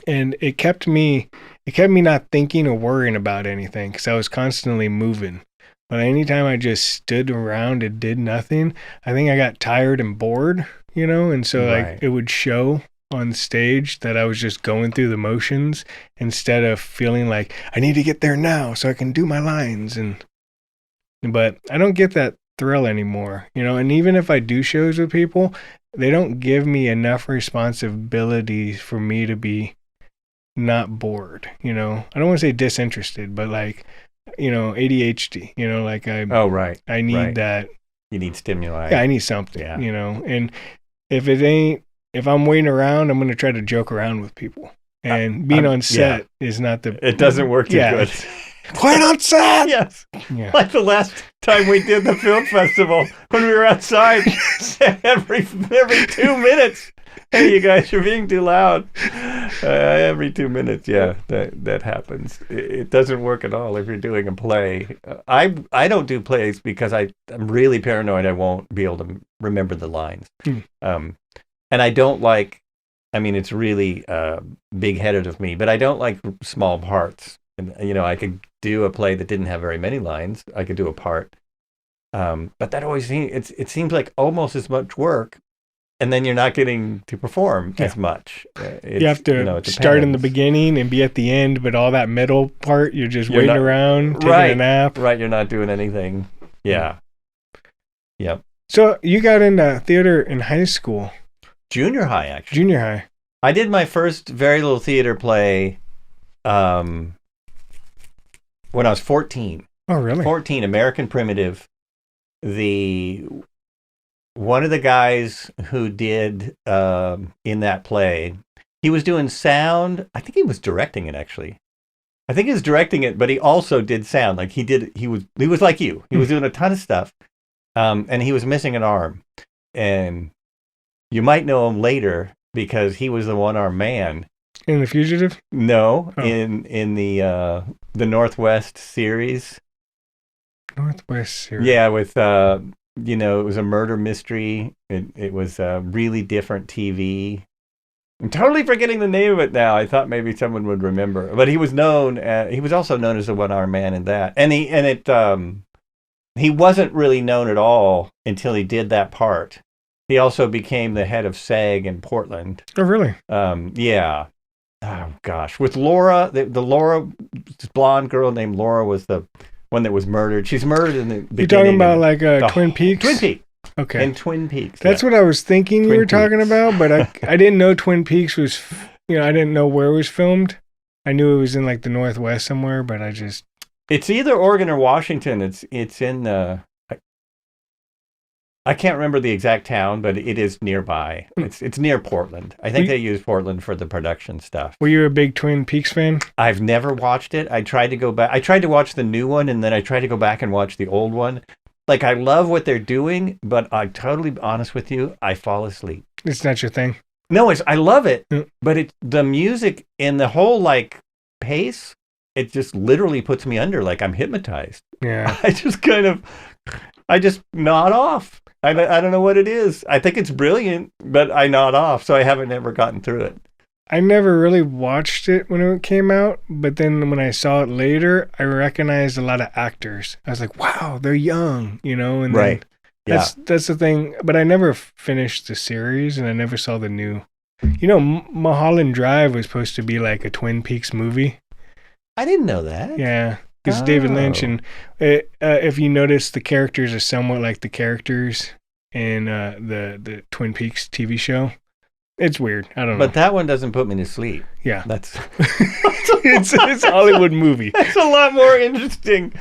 And it kept me not thinking or worrying about anything because I was constantly moving. But anytime I just stood around and did nothing, I think I got tired and bored, and so it would show on stage that I was just going through the motions instead of feeling like I need to get there now so I can do my lines. But I don't get that thrill anymore, and even if I do shows with people, they don't give me enough responsibility for me to be not bored, I don't want to say disinterested, but ADHD, I need that. You need stimuli. Yeah, I need something, and if I'm waiting around, I'm going to try to joke around with people. And being on set is not it doesn't work too good. Quiet on set! Yes. Yeah. Like the last time we did the film festival, when we were outside, every 2 minutes. Hey, you guys, you're being too loud. Every 2 minutes, that happens. It doesn't work at all if you're doing a play. I don't do plays because I'm really paranoid I won't be able to remember the lines. And I don't like, it's really big-headed of me, but I don't like small parts. And, I could do a play that didn't have very many lines. I could do a part. But that always it seems like almost as much work, and then you're not getting to perform as much. You have to start in the beginning and be at the end, but all that middle part, you're waiting around, taking a nap. Right, you're not doing anything. Yeah. Yep. So you got into theater in high school. Junior high, actually. Junior high. I did my first very little theater play when I was 14. Oh, really? 14, American Primitive. One of the guys who did in that play, he was doing sound. I think he was directing it, actually. I think he was directing it, but he also did sound. Like he was like you. He was doing a ton of stuff. And he was missing an arm. And you might know him later because he was the one-armed man. In The Fugitive? No, in the Northwest series. Northwest series. Yeah, with it was a murder mystery. It was a really different TV. I'm totally forgetting the name of it now. I thought maybe someone would remember. But he was known. He was also known as the one-armed man in that. He wasn't really known at all until he did that part. He also became the head of SAG in Portland. Oh, really? Yeah. Oh, gosh. With Laura, the Laura, this blonde girl named Laura was the one that was murdered. She's murdered in the beginning. You're talking about like Twin Peaks? Twin Peaks. Okay. In Twin Peaks. That's what I was thinking you were talking about, but I didn't know Twin Peaks was, I didn't know where it was filmed. I knew it was in like the Northwest somewhere, but I just... It's either Oregon or Washington. It's in I can't remember the exact town, but it is nearby. It's near Portland. I think they use Portland for the production stuff. Were you a big Twin Peaks fan? I've never watched it. I tried to go back. I tried to watch the new one, and then I tried to go back and watch the old one. Like, I love what they're doing, but I'm totally honest with you, I fall asleep. It's not your thing? No, I love it, but the music and the whole, like, pace, it just literally puts me under, like I'm hypnotized. Yeah. I just nod off. I don't know what it is. I think it's brilliant, but I nod off, so I haven't ever gotten through it. I never really watched it when it came out, but then when I saw it later, I recognized a lot of actors. I was like, wow, they're young, and right. That's the thing. But I never finished the series, and I never saw the new. Mulholland Drive was supposed to be like a Twin Peaks movie. I didn't know that. Yeah. It's David Lynch, and if you notice, the characters are somewhat like the characters in the Twin Peaks TV show. It's weird. I don't know. But that one doesn't put me to sleep. Yeah. That's it's a Hollywood movie. That's a lot more interesting.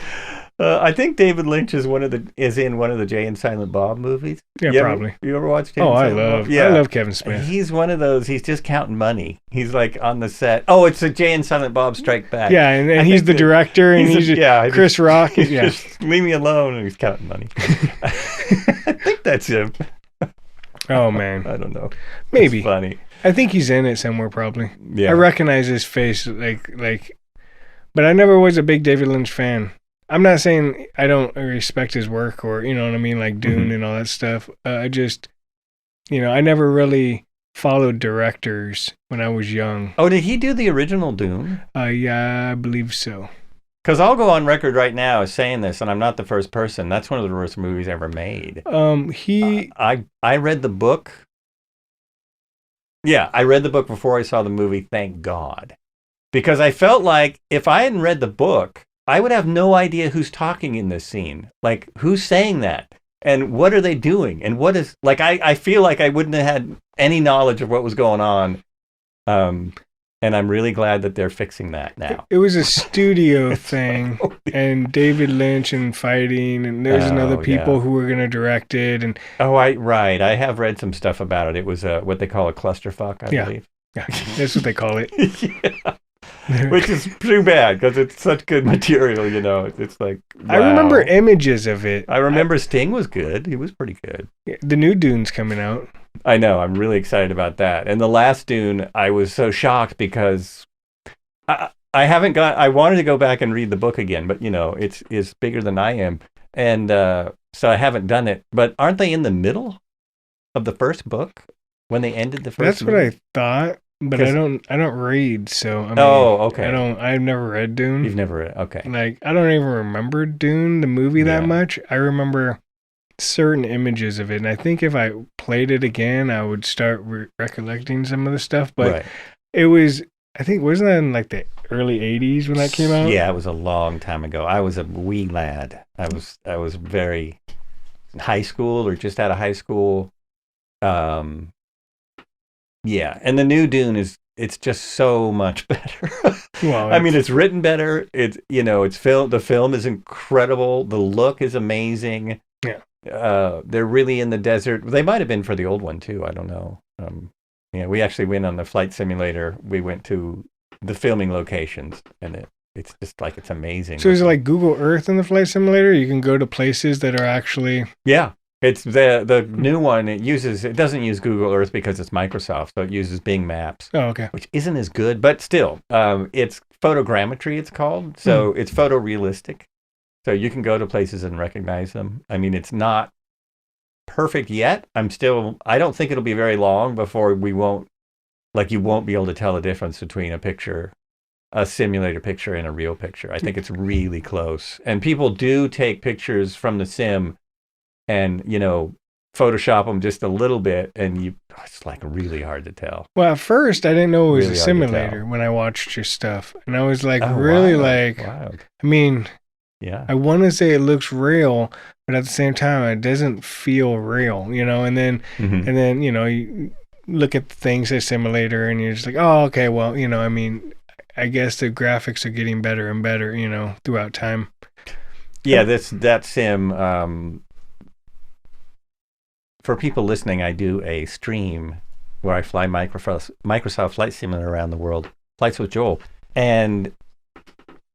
I think David Lynch is in one of the Jay and Silent Bob movies. Yeah, probably. You ever watched Jay and Silent Bob? Yeah. I love Kevin Smith. He's one of those, he's just counting money. He's like on the set. Oh, it's a Jay and Silent Bob Strike Back. Yeah, and he's the director, and he's Chris Rock. Just leave me alone, and he's counting money. I think that's him. Oh, man. I don't know. Maybe. It's funny. I think he's in it somewhere, probably. Yeah. I recognize his face, but I never was a big David Lynch fan. I'm not saying I don't respect his work or, you know what I mean, like Dune and all that stuff. I just, I never really followed directors when I was young. Oh, did he do the original Dune? Yeah, I believe so. Because I'll go on record right now as saying this, and I'm not the first person. That's one of the worst movies ever made. I read the book. Yeah, I read the book before I saw the movie, thank God. Because I felt like if I hadn't read the book, I would have no idea who's talking in this scene. Like, who's saying that? And what are they doing? And what is... Like, I feel like I wouldn't have had any knowledge of what was going on. And I'm really glad that they're fixing that now. It was a studio thing, and David Lynch and fighting, and there's another people who were going to direct it. And right. I have read some stuff about it. It was what they call a clusterfuck, I believe. Yeah, that's what they call it. Yeah. Which is too bad because it's such good material, It's like, wow. I remember images of it. I remember Sting was good. He was pretty good. The new Dune's coming out. I know. I'm really excited about that. And the last Dune, I was so shocked because I wanted to go back and read the book again, but it's bigger than I am, and so I haven't done it. But aren't they in the middle of the first book when they ended the first? That's movie? what I thought. But I don't read, so okay. I've never read Dune. You've never read, okay. Like, I don't even remember Dune, the movie, that much. I remember certain images of it, and I think if I played it again, I would start recollecting some of the stuff. But Right. it was, I think, wasn't that in like the early '80s when that came out? Yeah, it was a long time ago. I was a wee lad. I was very high school or just out of high school. Yeah, and the new Dune it's just so much better. Well, I mean, it's written better. It's it's the film is incredible. The look is amazing. Yeah. They're really in the desert. They might have been for the old one too. I don't know. Yeah, we actually went on the flight simulator. We went to the filming locations, and it's just like it's amazing. So is it like Google Earth in the flight simulator? You can go to places that are actually. Yeah. It's the new one. It doesn't use Google Earth because it's Microsoft, so it uses Bing Maps. Oh, okay. Which isn't as good, but still, it's photogrammetry. It's called, so it's photorealistic. So you can go to places and recognize them. I mean, it's not perfect yet. I don't think it'll be very long before you won't be able to tell the difference between a simulator picture, and a real picture. I think it's really close, and people do take pictures from the sim and Photoshop them just a little bit, and it's like really hard to tell. Well, at first I didn't know it was Really a hard to simulator when I watched your stuff, and I was like, Oh, really, wild, like, wild. I mean, Yeah. I want to say it looks real, but at the same time, it doesn't feel real, And then, Mhm. and then, you look at the things as simulator, and you're just like, oh, okay, well, I mean, I guess the graphics are getting better and better, throughout time. Yeah, that sim. For people listening, I do a stream where I fly Microsoft Flight Simulator around the world, Flights with Joel. And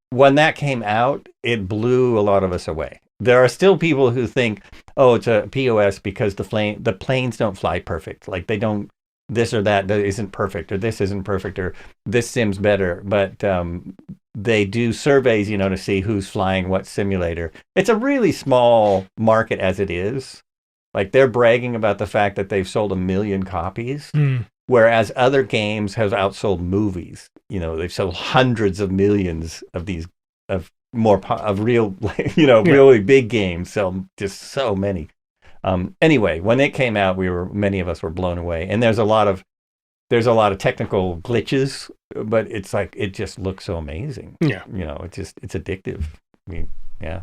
when that came out, it blew a lot of us away. There are still people who think, oh, it's a POS because the planes don't fly perfect. Like they don't, this or that isn't perfect, or this isn't perfect, or this sim's better. But they do surveys, to see who's flying what simulator. It's a really small market as it is. Like they're bragging about the fact that they've sold 1 million copies, whereas other games have outsold movies. They've sold hundreds of millions of these of real, really big games. Sell just so many. Anyway, when it came out, many of us were blown away. And there's a lot of technical glitches, but it's like it just looks so amazing. Yeah, it's addictive. Yeah.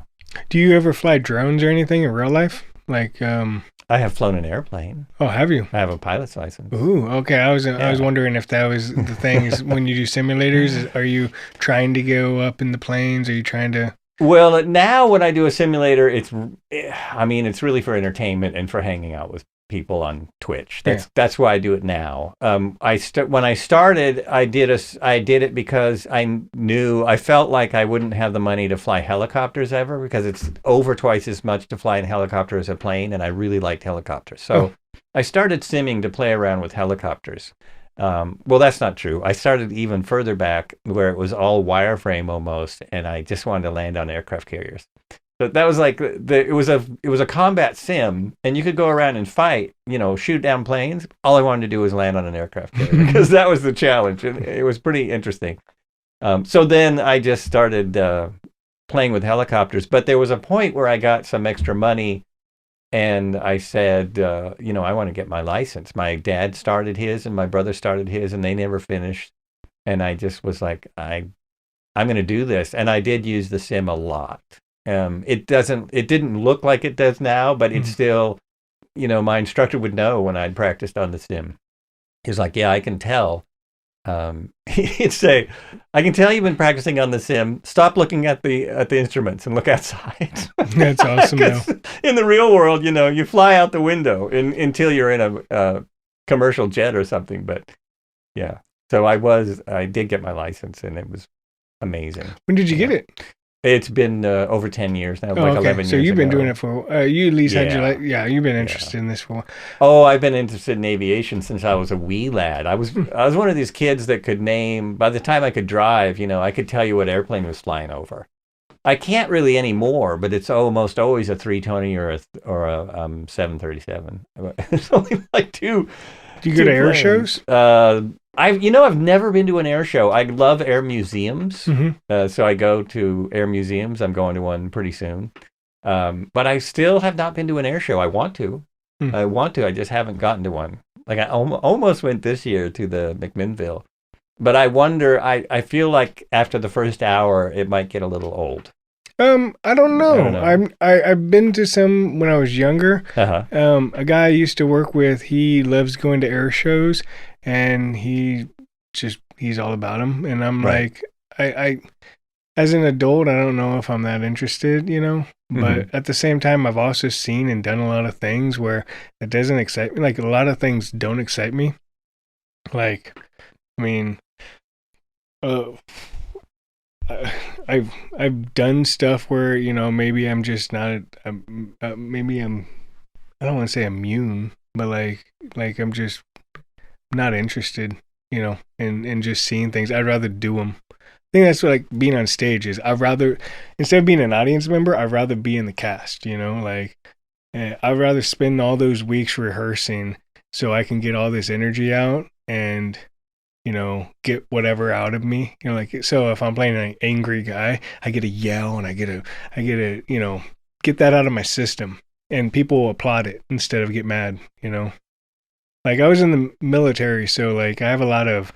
Do you ever fly drones or anything in real life? Like, I have flown an airplane. Oh, have you? I have a pilot's license. Ooh, okay. I was wondering if that was the thing. Is when you do simulators, are you trying to go up in the planes? Are you trying to? Well, now when I do a simulator, it's really for entertainment and for hanging out with people on Twitch. That's why I do it now. When I started, I did it because I felt like I wouldn't have the money to fly helicopters ever, because it's over twice as much to fly in helicopter as a plane, and I really liked helicopters. So I started simming to play around with helicopters. Well, that's not true. I started even further back where it was all wireframe almost, and I just wanted to land on aircraft carriers. So that was like it was a combat sim, and you could go around and fight, shoot down planes. All I wanted to do was land on an aircraft carrier because that was the challenge, and it was pretty interesting. So then I just started playing with helicopters, but there was a point where I got some extra money, and I said, I want to get my license. My dad started his, and my brother started his, and they never finished. And I just was like, I'm going to do this, and I did use the sim a lot. It didn't look like it does now, but it's still, my instructor would know when I'd practiced on the sim. He's like, yeah, I can tell. He'd say, I can tell you've been practicing on the sim. Stop looking at the instruments and look outside. That's awesome, though. In the real world, you fly out the window until you're in a commercial jet or something. But yeah, so I did get my license, and it was amazing. When did you get it? It's been over 10 years now, 11 years So you've been ago. doing it for, you at least had your, you've been interested in this for. Oh, I've been interested in aviation since I was a wee lad. I was one of these kids that could name, by the time I could drive, I could tell you what airplane was flying over. I can't really anymore, but it's almost always a 320 or a 737. It's only like two. Do you go to air shows? I've never been to an air show. I love air museums. So I go to air museums. I'm going to one pretty soon. But I still have not been to an air show. I want to. Hmm. I just haven't gotten to one. Like I almost went this year to the McMinnville. But I wonder, I feel like after the first hour, it might get a little old. I don't know. I don't know. I've been to some when I was younger. Uh-huh. A guy I used to work with, he loves going to air shows, and he's all about them. And I'm Right. like, I as an adult, I don't know if I'm that interested, you know. But at the same time, I've also seen and done a lot of things where it doesn't excite me. Like a lot of things don't excite me. Like, I mean, uh, I've done stuff where maybe I'm just not maybe I don't want to say immune, but like I'm just not interested, in just seeing things. I'd rather do them. I think that's what like being on stage is. I'd rather, instead of being an audience member, I'd rather be in the cast. I'd rather spend all those weeks rehearsing so I can get all this energy out and get whatever out of me. So if I'm playing an angry guy, I get to yell and I get to, get that out of my system, and people will applaud it instead of get mad, Like I was in the military, so like I have a lot of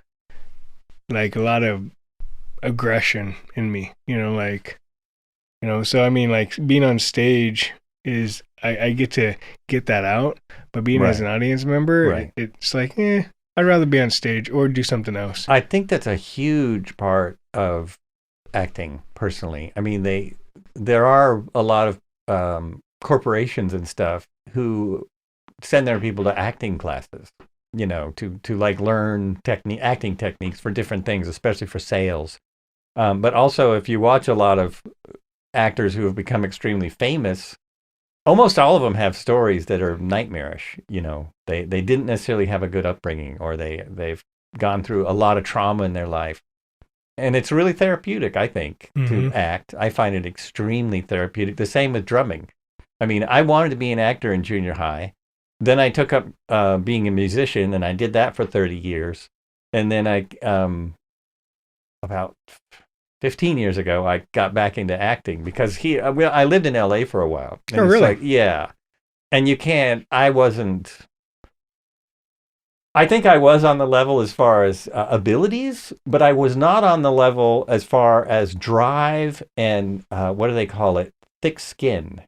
aggression in me, so I mean like being on stage is I get to get that out, but being as an audience member, it's like, I'd rather be on stage or do something else. I think that's a huge part of acting, personally. I mean, there are a lot of corporations and stuff who send their people to acting classes, to like learn acting techniques for different things, especially for sales. But also, if you watch a lot of actors who have become extremely famous, almost all of them have stories that are nightmarish. They didn't necessarily have a good upbringing, or they've gone through a lot of trauma in their life. And it's really therapeutic, I think, to act. I find it extremely therapeutic. The same with drumming. I mean, I wanted to be an actor in junior high. Then I took up being a musician, and I did that for 30 years. And then about 15 years ago, I got back into acting because I lived in LA for a while. Oh, really? Like, yeah. And I think I was on the level as far as abilities, but I was not on the level as far as drive and what do they call it? Thick skin.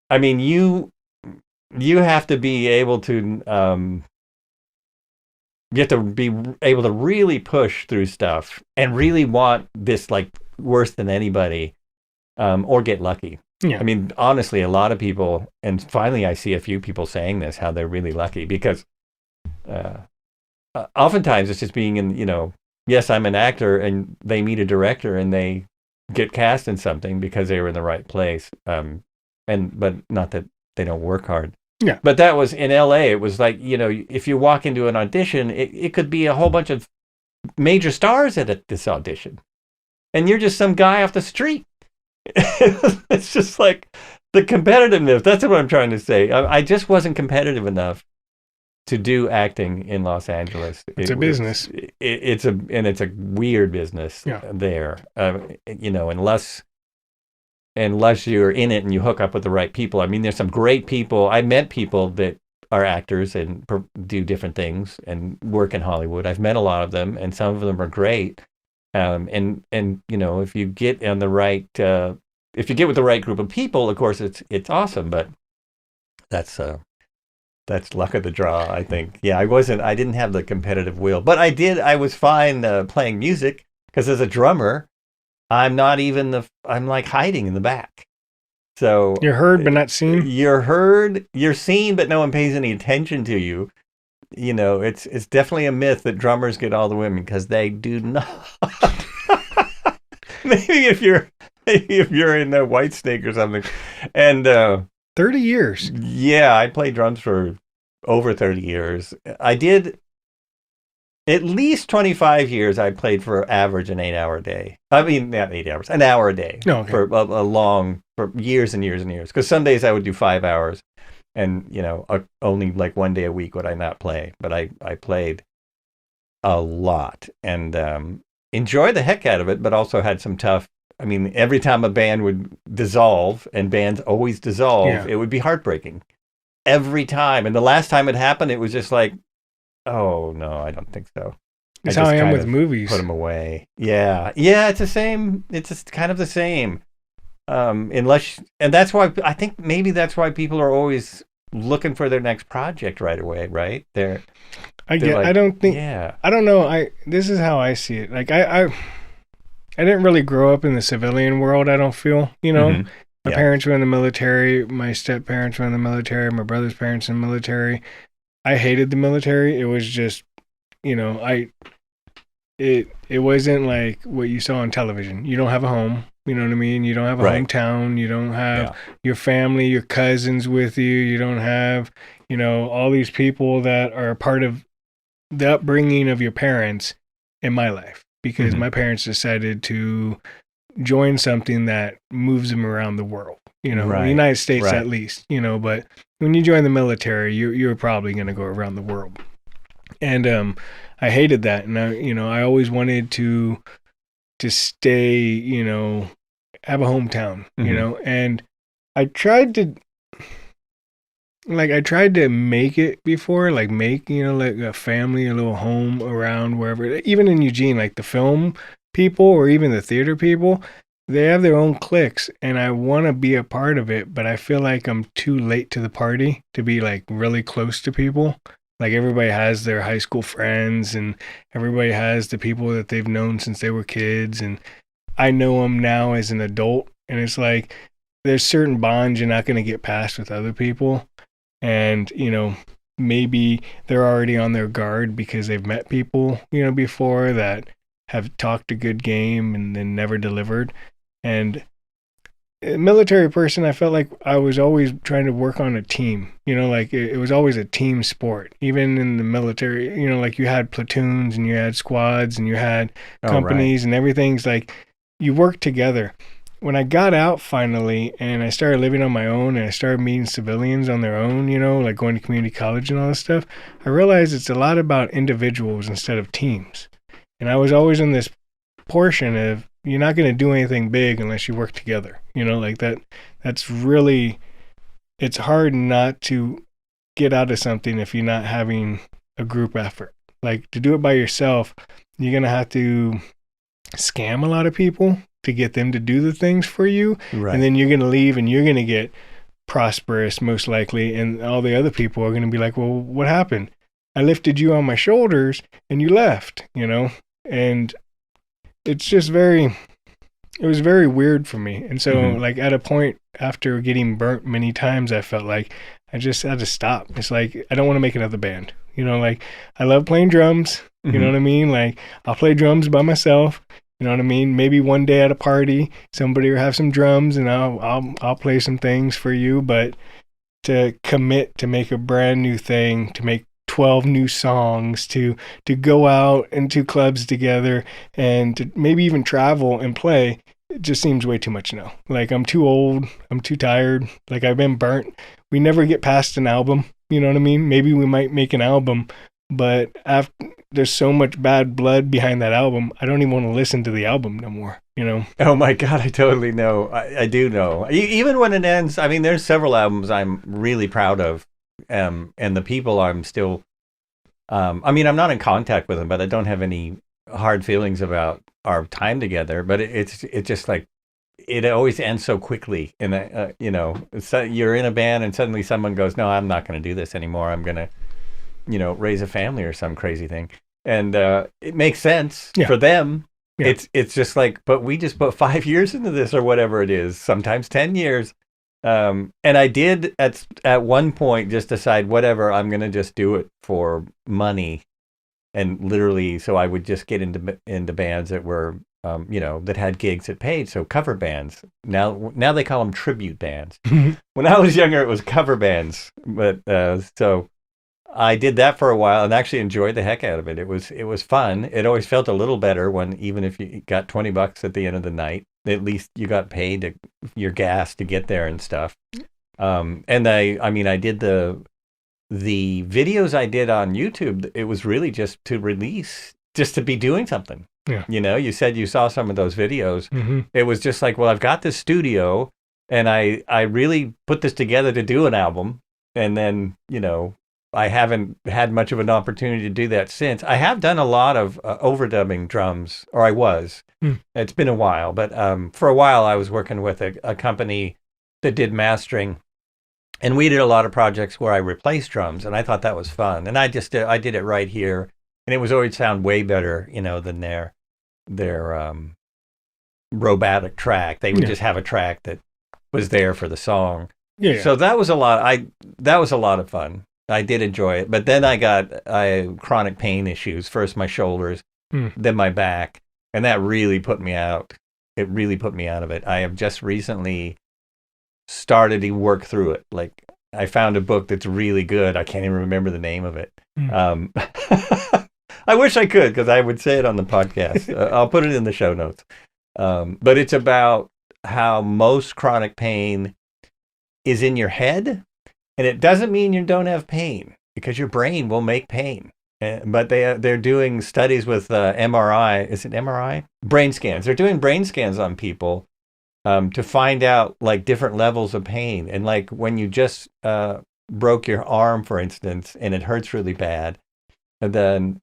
I mean, you have to be able to, you have to be able to really push through stuff and really want this like worse than anybody, or get lucky. Yeah. I mean, honestly, a lot of people, and finally I see a few people saying this, how they're really lucky because oftentimes it's just being in, yes, I'm an actor, and they meet a director and they get cast in something because they were in the right place. But not that they don't work hard. Yeah. But that was in LA. It was like, if you walk into an audition, it could be a whole bunch of major stars at this audition. And you're just some guy off the street. It's just like the competitiveness. That's what I'm trying to say. I just wasn't competitive enough to do acting in Los Angeles. It's a business. It's a weird business there. Unless you're in it and you hook up with the right people. I mean, there's some great people. I met people that are actors and do different things and work in Hollywood. I've met a lot of them, and some of them are great. And if you get on the right, if you get with the right group of people, of course it's awesome. But that's luck of the draw, I think. Yeah, I didn't have the competitive will, but I was fine playing music because as a drummer, I'm like hiding in the back. So you're heard but not seen. You're heard, you're seen, but no one pays any attention to you. It's definitely a myth that drummers get all the women, because they do not. Maybe if you're in a Whitesnake or something. And 30 years. Yeah, I played drums for over 30 years. I did at least 25 years. I played for average an 8-hour day. I mean, not 8 hours, an hour a day. Oh, okay. For years and years and years. Because some days I would do 5 hours, and only like one day a week would I not play. But I played a lot and enjoyed the heck out of it, but also had some tough I mean, every time a band would dissolve, and bands always dissolve, Yeah. it would be heartbreaking every time. And the last time it happened, it was just like, oh no, I don't think so. It's I how just I am kind with of movies. put them away. Yeah, yeah, it's the same. It's just kind of the same. Unless, and that's why I think maybe that's why people are always looking for their next project right away, right? They're like, I don't think, yeah, I don't know. This is how I see it. Like I didn't really grow up in the civilian world. I don't feel, hmm my yeah, parents were in the military. My step parents were in the military. My brother's parents in the military. I hated the military. It was just, you know, I it wasn't like what you saw on television. You don't have a home. You know what I mean? You don't have a right, hometown. You don't have yeah, your family, your cousins with you. You don't have, all these people that are a part of the upbringing of your parents in my life because hmm my parents decided to join something that moves them around the world, the right, United States at right, least, but when you join the military, you're probably going to go around the world. And I hated that. And I always wanted to stay, have a hometown, hmm and I tried to make it before, like make, like a family, a little home around wherever, even in Eugene, like the film people or even the theater people, they have their own cliques and I want to be a part of it, but I feel like I'm too late to the party to be like really close to people. Like everybody has their high school friends and everybody has the people that they've known since they were kids. And I know them now as an adult. And it's like, there's certain bonds you're not going to get past with other people, and maybe they're already on their guard because they've met people before that have talked a good game and then never delivered. And a military person, I felt like I was always trying to work on a team, like it was always a team sport. Even in the military, like you had platoons and you had squads and you had oh right, companies and everything's like you work together. When I got out finally and I started living on my own and I started meeting civilians on their own, like going to community college and all this stuff, I realized it's a lot about individuals instead of teams. And I was always in this portion of you're not going to do anything big unless you work together, like that's really, it's hard not to get out of something if you're not having a group effort. Like to do it by yourself, you're going to have to scam a lot of people to get them to do the things for you, and right. then you're going to leave and you're going to get prosperous most likely, and all the other people are going to be like, well, what happened? I lifted you on my shoulders and you left, and it's just it was very weird for me. And so hmm like at a point after getting burnt many times, I felt like I just had to stop. It's like I don't want to make another band, like I love playing drums, you know hmm what I mean? Like I'll play drums by myself. You know what I mean? Maybe one day at a party, somebody will have some drums, and I'll play some things for you. But to commit to make a brand new thing, to make 12 new songs, to go out into clubs together, and to maybe even travel and play, it just seems way too much now. Like I'm too old, I'm too tired. Like I've been burnt. We never get past an album. You know what I mean? Maybe we might make an album, but after there's so much bad blood behind that album, I don't even want to listen to the album no more. Oh my God, I totally know. I do know. Even when it ends, I mean, there's several albums I'm really proud of, and the people I'm still. I mean, I'm not in contact with them, but I don't have any hard feelings about our time together. But it's just like it always ends so quickly, and so you're in a band, and suddenly someone goes, "No, I'm not going to do this anymore. I'm going to." Raise a family or some crazy thing. And it makes sense Yeah. for them. Yeah. It's just like, but we just put 5 years into this or whatever it is, sometimes 10 years. And I did at one point just decide, whatever, I'm going to just do it for money. And literally, so I would just get into bands that were, that had gigs that paid. So cover bands. Now they call them tribute bands. When I was younger, it was cover bands. But so I did that for a while and actually enjoyed the heck out of it. It was fun. It always felt a little better when, even if you got $20 at the end of the night, at least you got paid your gas to get there and stuff. And I mean, I did the videos I did on YouTube. It was really just to release, just to be doing something Yeah. You know, you said you saw some of those videos. Mm-hmm. It was just like, well, I've got this studio and I really put this together to do an album. And then, you know, I haven't had much of an opportunity to do that since. I have done a lot of overdubbing drums, or I was. It's been a while, but for a while I was working with a company that did mastering. And we did a lot of projects where I replaced drums, and I thought that was fun. And I did it right here, and it was always sound way better, you know, than their robotic track. They would just have a track that was there for the song. Yeah. So that was a lot. That was a lot of fun. I did enjoy it, but then I got chronic pain issues. First my shoulders, then my back, and that really put me out. It really put me out of it. I have just recently started to work through it. Like, I found a book that's really good. I can't even remember the name of it. I wish I could, because I would say it on the podcast. I'll put it in the show notes. But it's about how most chronic pain is in your head, and it doesn't mean you don't have pain, because your brain will make pain. But they're doing studies with MRI. Is it MRI? Brain scans. They're doing brain scans on people to find out like different levels of pain. And like when you just broke your arm, for instance, and it hurts really bad, and then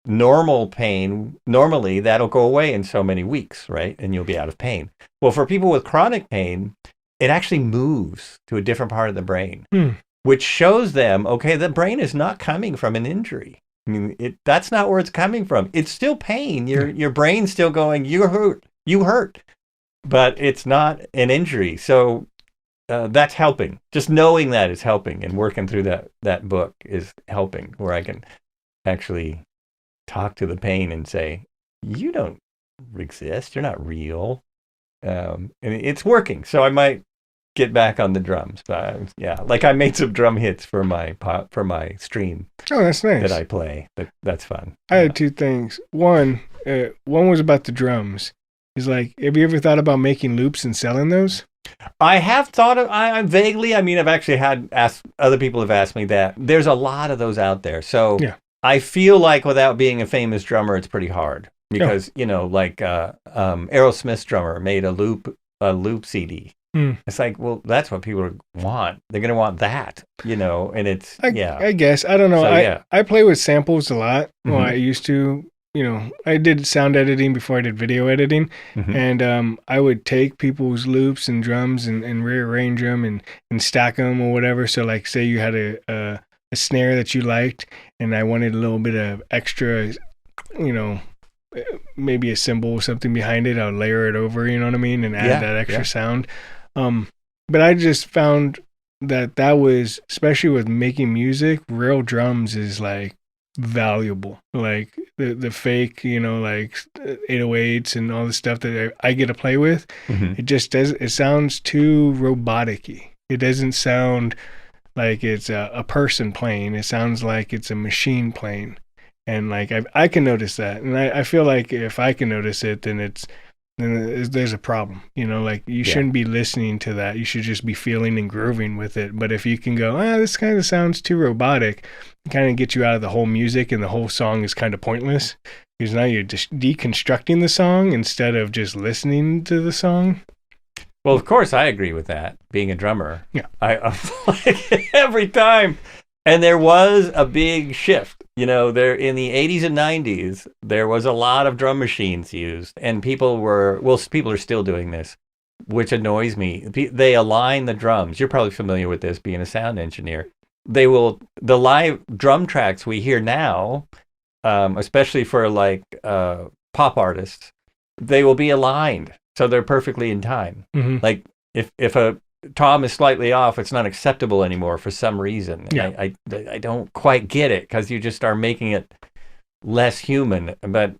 normal pain, normally that'll go away in so many weeks, right? And you'll be out of pain. Well, for people with chronic pain, it actually moves to a different part of the brain, which shows them, okay, the brain is not coming from an injury. I mean, that's not where it's coming from. It's still pain. Your brain's still going, you hurt. But it's not an injury. So that's helping. Just knowing that is helping, and working through that book is helping, where I can actually talk to the pain and say, you don't exist. You're not real. And it's working. So I might get back on the drums. Yeah, like I made some drum hits for my stream. Oh, that's nice. That I play. That's fun. I had two things. One was about the drums. Is like, have you ever thought about making loops and selling those? I have thought of, I vaguely, I mean, I've actually other people have asked me that. There's a lot of those out there. So I feel like without being a famous drummer, it's pretty hard, because, you know, like Aerosmith's drummer made a loop CD. It's like, well, that's what people want. They're going to want that, you know, and it's, I guess. I don't know. So, I play with samples a lot. Well, I used to. You know, I did sound editing before I did video editing, and I would take people's loops and drums and rearrange them and stack them or whatever. So, like, say you had a snare that you liked, and I wanted a little bit of extra, you know, maybe a cymbal or something behind it. I'll layer it over, you know what I mean, and add that extra sound. But I just found that was, especially with making music, real drums is like valuable. Like the fake, you know, like 808s and all the stuff that I get to play with. It just it sounds too robotic-y. It doesn't sound like it's a person playing. It sounds like it's a machine playing. And like I can notice that, and I feel like if I can notice it, then there's a problem. You know, like you shouldn't be listening to that. You should just be feeling and grooving with it. But if you can go, this kind of sounds too robotic, kind of get you out of the whole music, and the whole song is kind of pointless, because now you're just deconstructing the song instead of just listening to the song. Well, of course, I agree with that. Being a drummer, I like every time. And there was a big shift. You know, there in the 80s and 90s, there was a lot of drum machines used, and people are still doing this, which annoys me. They align the drums. You're probably familiar with this, being a sound engineer. The live drum tracks we hear now, especially for like pop artists, they will be aligned, so they're perfectly in time. Like if a tom is slightly off, it's not acceptable anymore for some reason. I don't quite get it, because you just are making it less human. But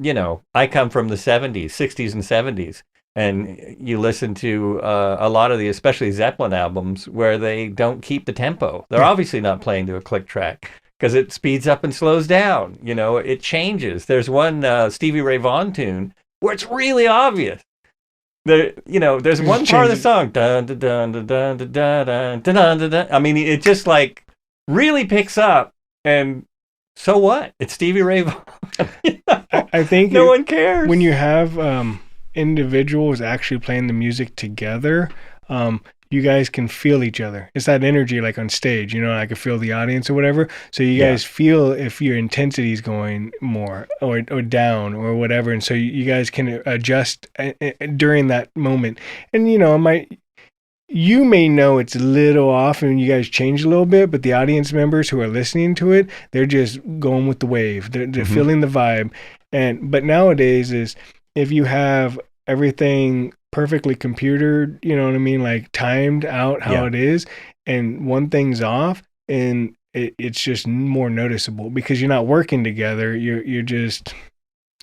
you know, I come from the 60s and 70s, and you listen to a lot of the, especially Zeppelin albums, where they don't keep the tempo. They're obviously not playing to a click track, because it speeds up and slows down. You know, it changes. There's one Stevie Ray Vaughan tune where it's really obvious. There's one part of the song. Dun, dun, dun, dun, dun, dun, dun, dun, dun, dun, dun. I mean, it just like really picks up, and so what? It's Stevie Ray Vaughan. I think No one cares. when you have individuals actually playing the music together, you guys can feel each other. It's that energy like on stage, I can feel the audience or whatever. So you guys feel if your intensity is going more or down or whatever. And so you guys can adjust during that moment. And, you may know it's a little off and you guys change a little bit, but the audience members who are listening to it, they're just going with the wave. They're feeling the vibe. But nowadays is if you have everything perfectly computered, you know what I mean? Like timed out how it is, and one thing's off, and it's just more noticeable because you're not working together.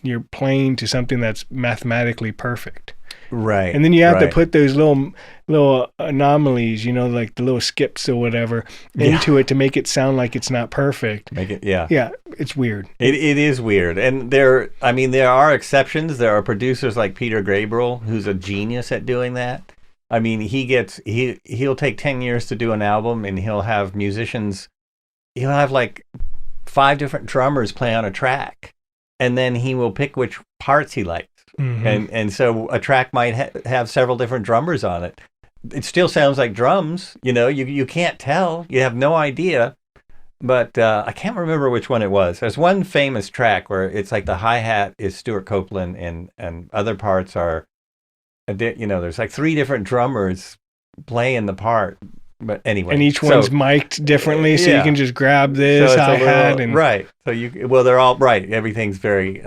You're playing to something that's mathematically perfect. Right. And then you have to put those little anomalies, like the little skips or whatever into it to make it sound like it's not perfect. Yeah, it's weird. It is weird. And there are exceptions. There are producers like Peter Gabriel, who's a genius at doing that. I mean, he'll take 10 years to do an album, and he'll have like 5 different drummers play on a track, and then he will pick which parts he likes. Mm-hmm. And so a track might have several different drummers on it. It still sounds like drums, you can't tell. You have no idea. But I can't remember which one it was. There's one famous track where it's like the hi-hat is Stuart Copeland and other parts are, there's like 3 different drummers playing the part. But anyway. And each one's mic'd differently, so you can just grab this hi-hat. Right. So they're all, right. Everything's very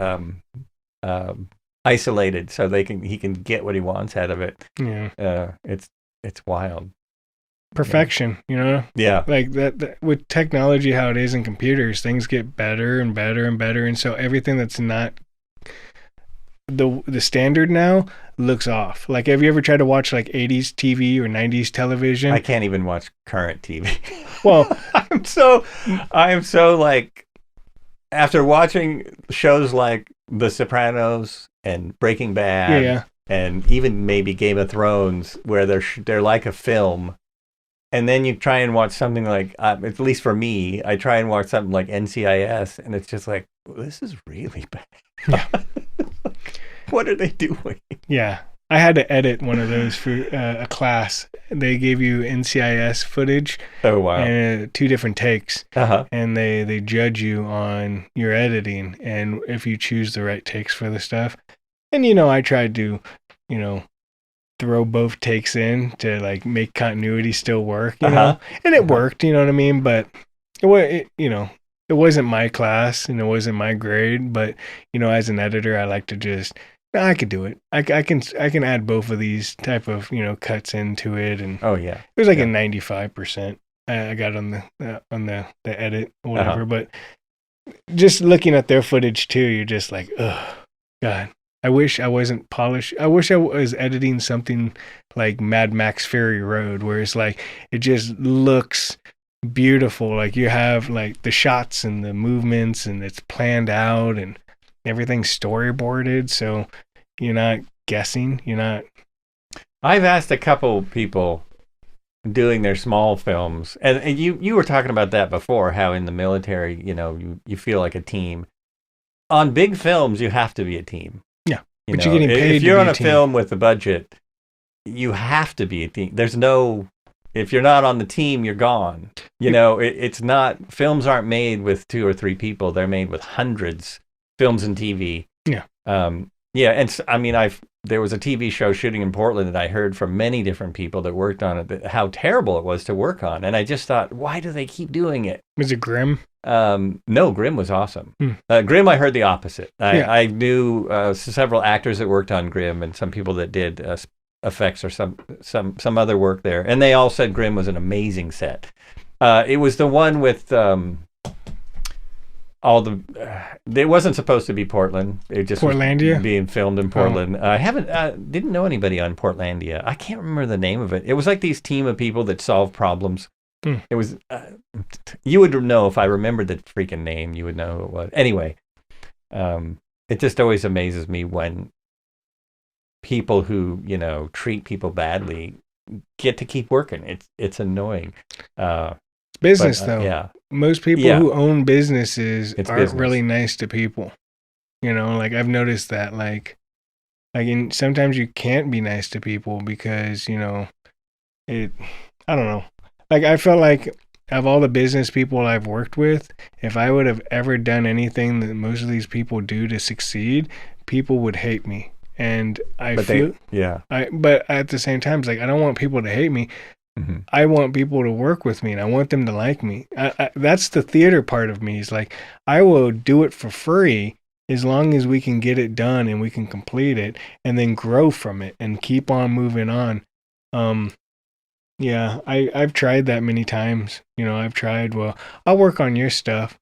isolated, so he can get what he wants out of it. Yeah. It's wild. Perfection, Yeah. Like that with technology, how it is in computers, things get better and better and better, and so everything that's not the standard now looks off. Like, have you ever tried to watch like 80s TV or 90s television? I can't even watch current TV. Well, I am so like, after watching shows like The Sopranos and Breaking Bad, and even maybe Game of Thrones, where they're like a film, and then you try and watch something like, at least for me, I try and watch something like NCIS, and it's just like, this is really bad. Yeah. What are they doing? Yeah. I had to edit one of those for a class. They gave you NCIS footage. Oh, wow. And 2 different takes. Uh-huh. And they judge you on your editing and if you choose the right takes for the stuff. And, I tried to, throw both takes in to like make continuity still work, and it worked, you know what I mean? But it wasn't my class and it wasn't my grade, but, as an editor, I like to just, I could do it. I can add both of these type of, cuts into it. And it was like a 95%. I got on the edit or whatever, but just looking at their footage too, you're just like, oh God, I wish I wasn't polished. I wish I was editing something like Mad Max Fury Road, where it's like, it just looks beautiful. Like you have like the shots and the movements and it's planned out and everything's storyboarded. So you're not guessing. I've asked a couple people doing their small films, and you were talking about that before, how in the military, you feel like a team. On big films, you have to be a team. Yeah, but you're getting paid. If you're on a film with a budget, you have to be a team. If you're not on the team, you're gone. It's not, films aren't made with 2 or 3 people. They're made with hundreds, films and TV. Yeah. And there was a TV show shooting in Portland that I heard from many different people that worked on it, how terrible it was to work on. And I just thought, why do they keep doing it? Was it grim? No, Grimm was awesome. Grimm, I heard the opposite. I knew several actors that worked on Grimm and some people that did effects or some other work there, and they all said Grimm was an amazing set. It was the one with it wasn't supposed to be Portland. It just Portlandia? was being filmed in Portland. I didn't know anybody on Portlandia. I can't remember the name of it. It was like these team of people that solve problems. It was, you would know if I remembered the freaking name, you would know who it was. Anyway, it just always amazes me when people who, treat people badly get to keep working. It's annoying. It's business though. Yeah. Most people who own businesses aren't really nice to people. Like I've noticed that sometimes you can't be nice to people because, I don't know. Like I felt like of all the business people I've worked with, if I would have ever done anything that most of these people do to succeed, people would hate me. And but at the same time, it's like, I don't want people to hate me. Mm-hmm. I want people to work with me and I want them to like me. That's the theater part of me. Is like, I will do it for free as long as we can get it done and we can complete it and then grow from it and keep on moving on. Yeah, I've tried that many times. I've tried, well, I'll work on your stuff,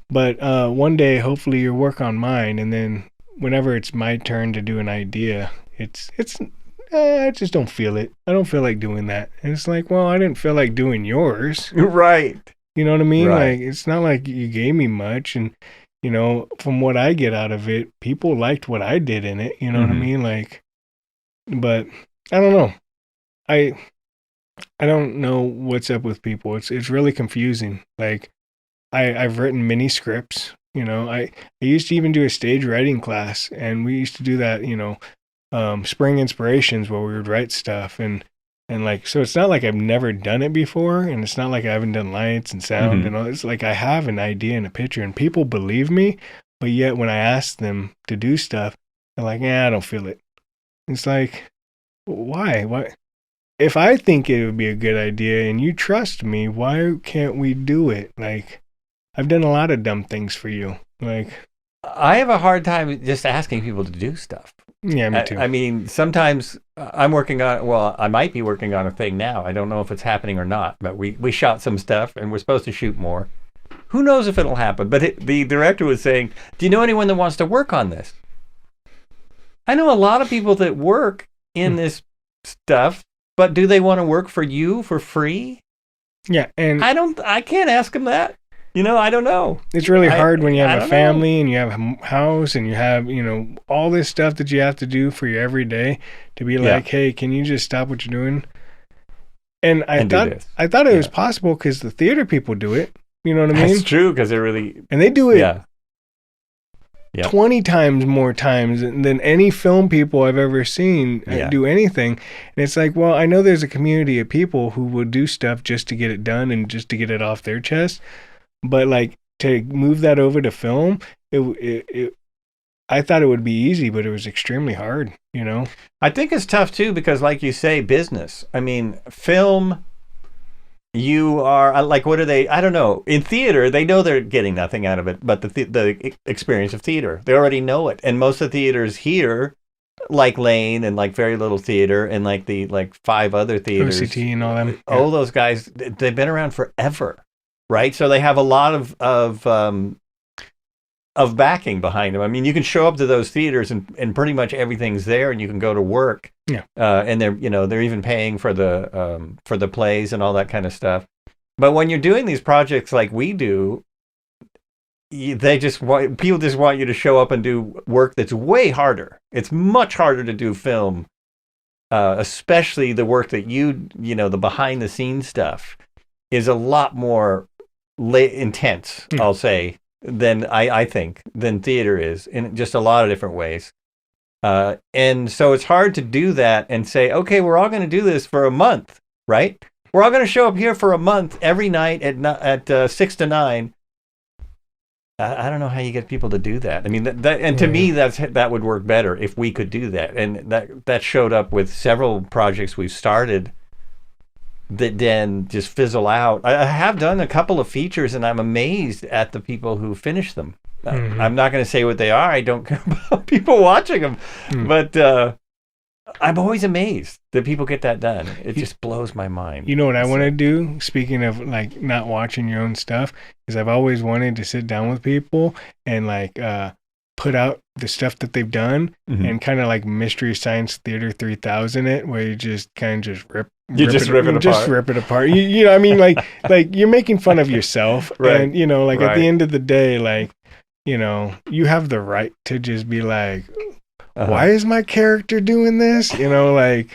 but one day, hopefully you'll work on mine. And then whenever it's my turn to do an idea, I just don't feel it. I don't feel like doing that. And it's like, well, I didn't feel like doing yours. Right. You know what I mean? Right. Like, it's not like you gave me much. And, from what I get out of it, people liked what I did in it. You know what I mean? Like, but I don't know. I don't know what's up with people. It's really confusing. Like, I've written mini scripts. I used to even do a stage writing class, and we used to do that, spring inspirations where we would write stuff and like, so it's not like I've never done it before, and it's not like I haven't done lights and sound and all. It's like I have an idea and a picture, and people believe me, but yet when I ask them to do stuff, they're like, I don't feel it. It's like, why? If I think it would be a good idea and you trust me, why can't we do it? Like, I've done a lot of dumb things for you. Like, I have a hard time just asking people to do stuff. Yeah, me too. I mean, sometimes I might be working on a thing now. I don't know if it's happening or not, but we shot some stuff and we're supposed to shoot more. Who knows if it'll happen? But the director was saying, do you know anyone that wants to work on this? I know a lot of people that work in this stuff, but do they want to work for you for free? Yeah, and I can't ask them that. I don't know. It's really hard when you have a family and you have a house and you have, all this stuff that you have to do for your everyday to be like, hey, can you just stop what you're doing? And I thought it was possible because the theater people do it. You know what I mean? That's true, because they're really... And they do it 20 times more times than any film people I've ever seen do anything. And it's like, well, I know there's a community of people who will do stuff just to get it done and just to get it off their chest. But like, to move that over to film, I thought it would be easy, but it was extremely hard, I think it's tough too, because like you say, business. I mean, film, you are like, what are they? I don't know. In theater, they know they're getting nothing out of it, but the experience of theater, they already know it. And most of the theaters here, like Lane and like Very Little Theater and like the 5 other theaters, OCT and all them. All those guys, they've been around forever. Right, so they have a lot of backing behind them. I mean, you can show up to those theaters and pretty much everything's there, and you can go to work. Yeah, and they're even paying for the plays and all that kind of stuff. But when you're doing these projects like we do, people just want you to show up and do work that's way harder. It's much harder to do film, especially the work that the behind the scenes stuff is a lot more intense, I'll say, than I think, than theater is, in just a lot of different ways. And so it's hard to do that and say, okay, we're all going to do this for a month, right? We're all going to show up here for a month every night at 6 to 9. I don't know how you get people to do that. I mean, to me, that would work better if we could do that. And that showed up with several projects we've started that then just fizzle out. I have done a couple of features, and I'm amazed at the people who finish them. I'm not going to say what they are. I don't care about people watching them, but I'm always amazed that people get that done. It just blows my mind. You know what I want to do? Speaking of like not watching your own stuff, is I've always wanted to sit down with people and like put out the stuff that they've done and kind of like Mystery Science Theater 3000 it, where you just kind of just rip it apart. You know, I mean, like you're making fun of yourself, right? And at the end of the day, like, you have the right to just be like, why is my character doing this? Or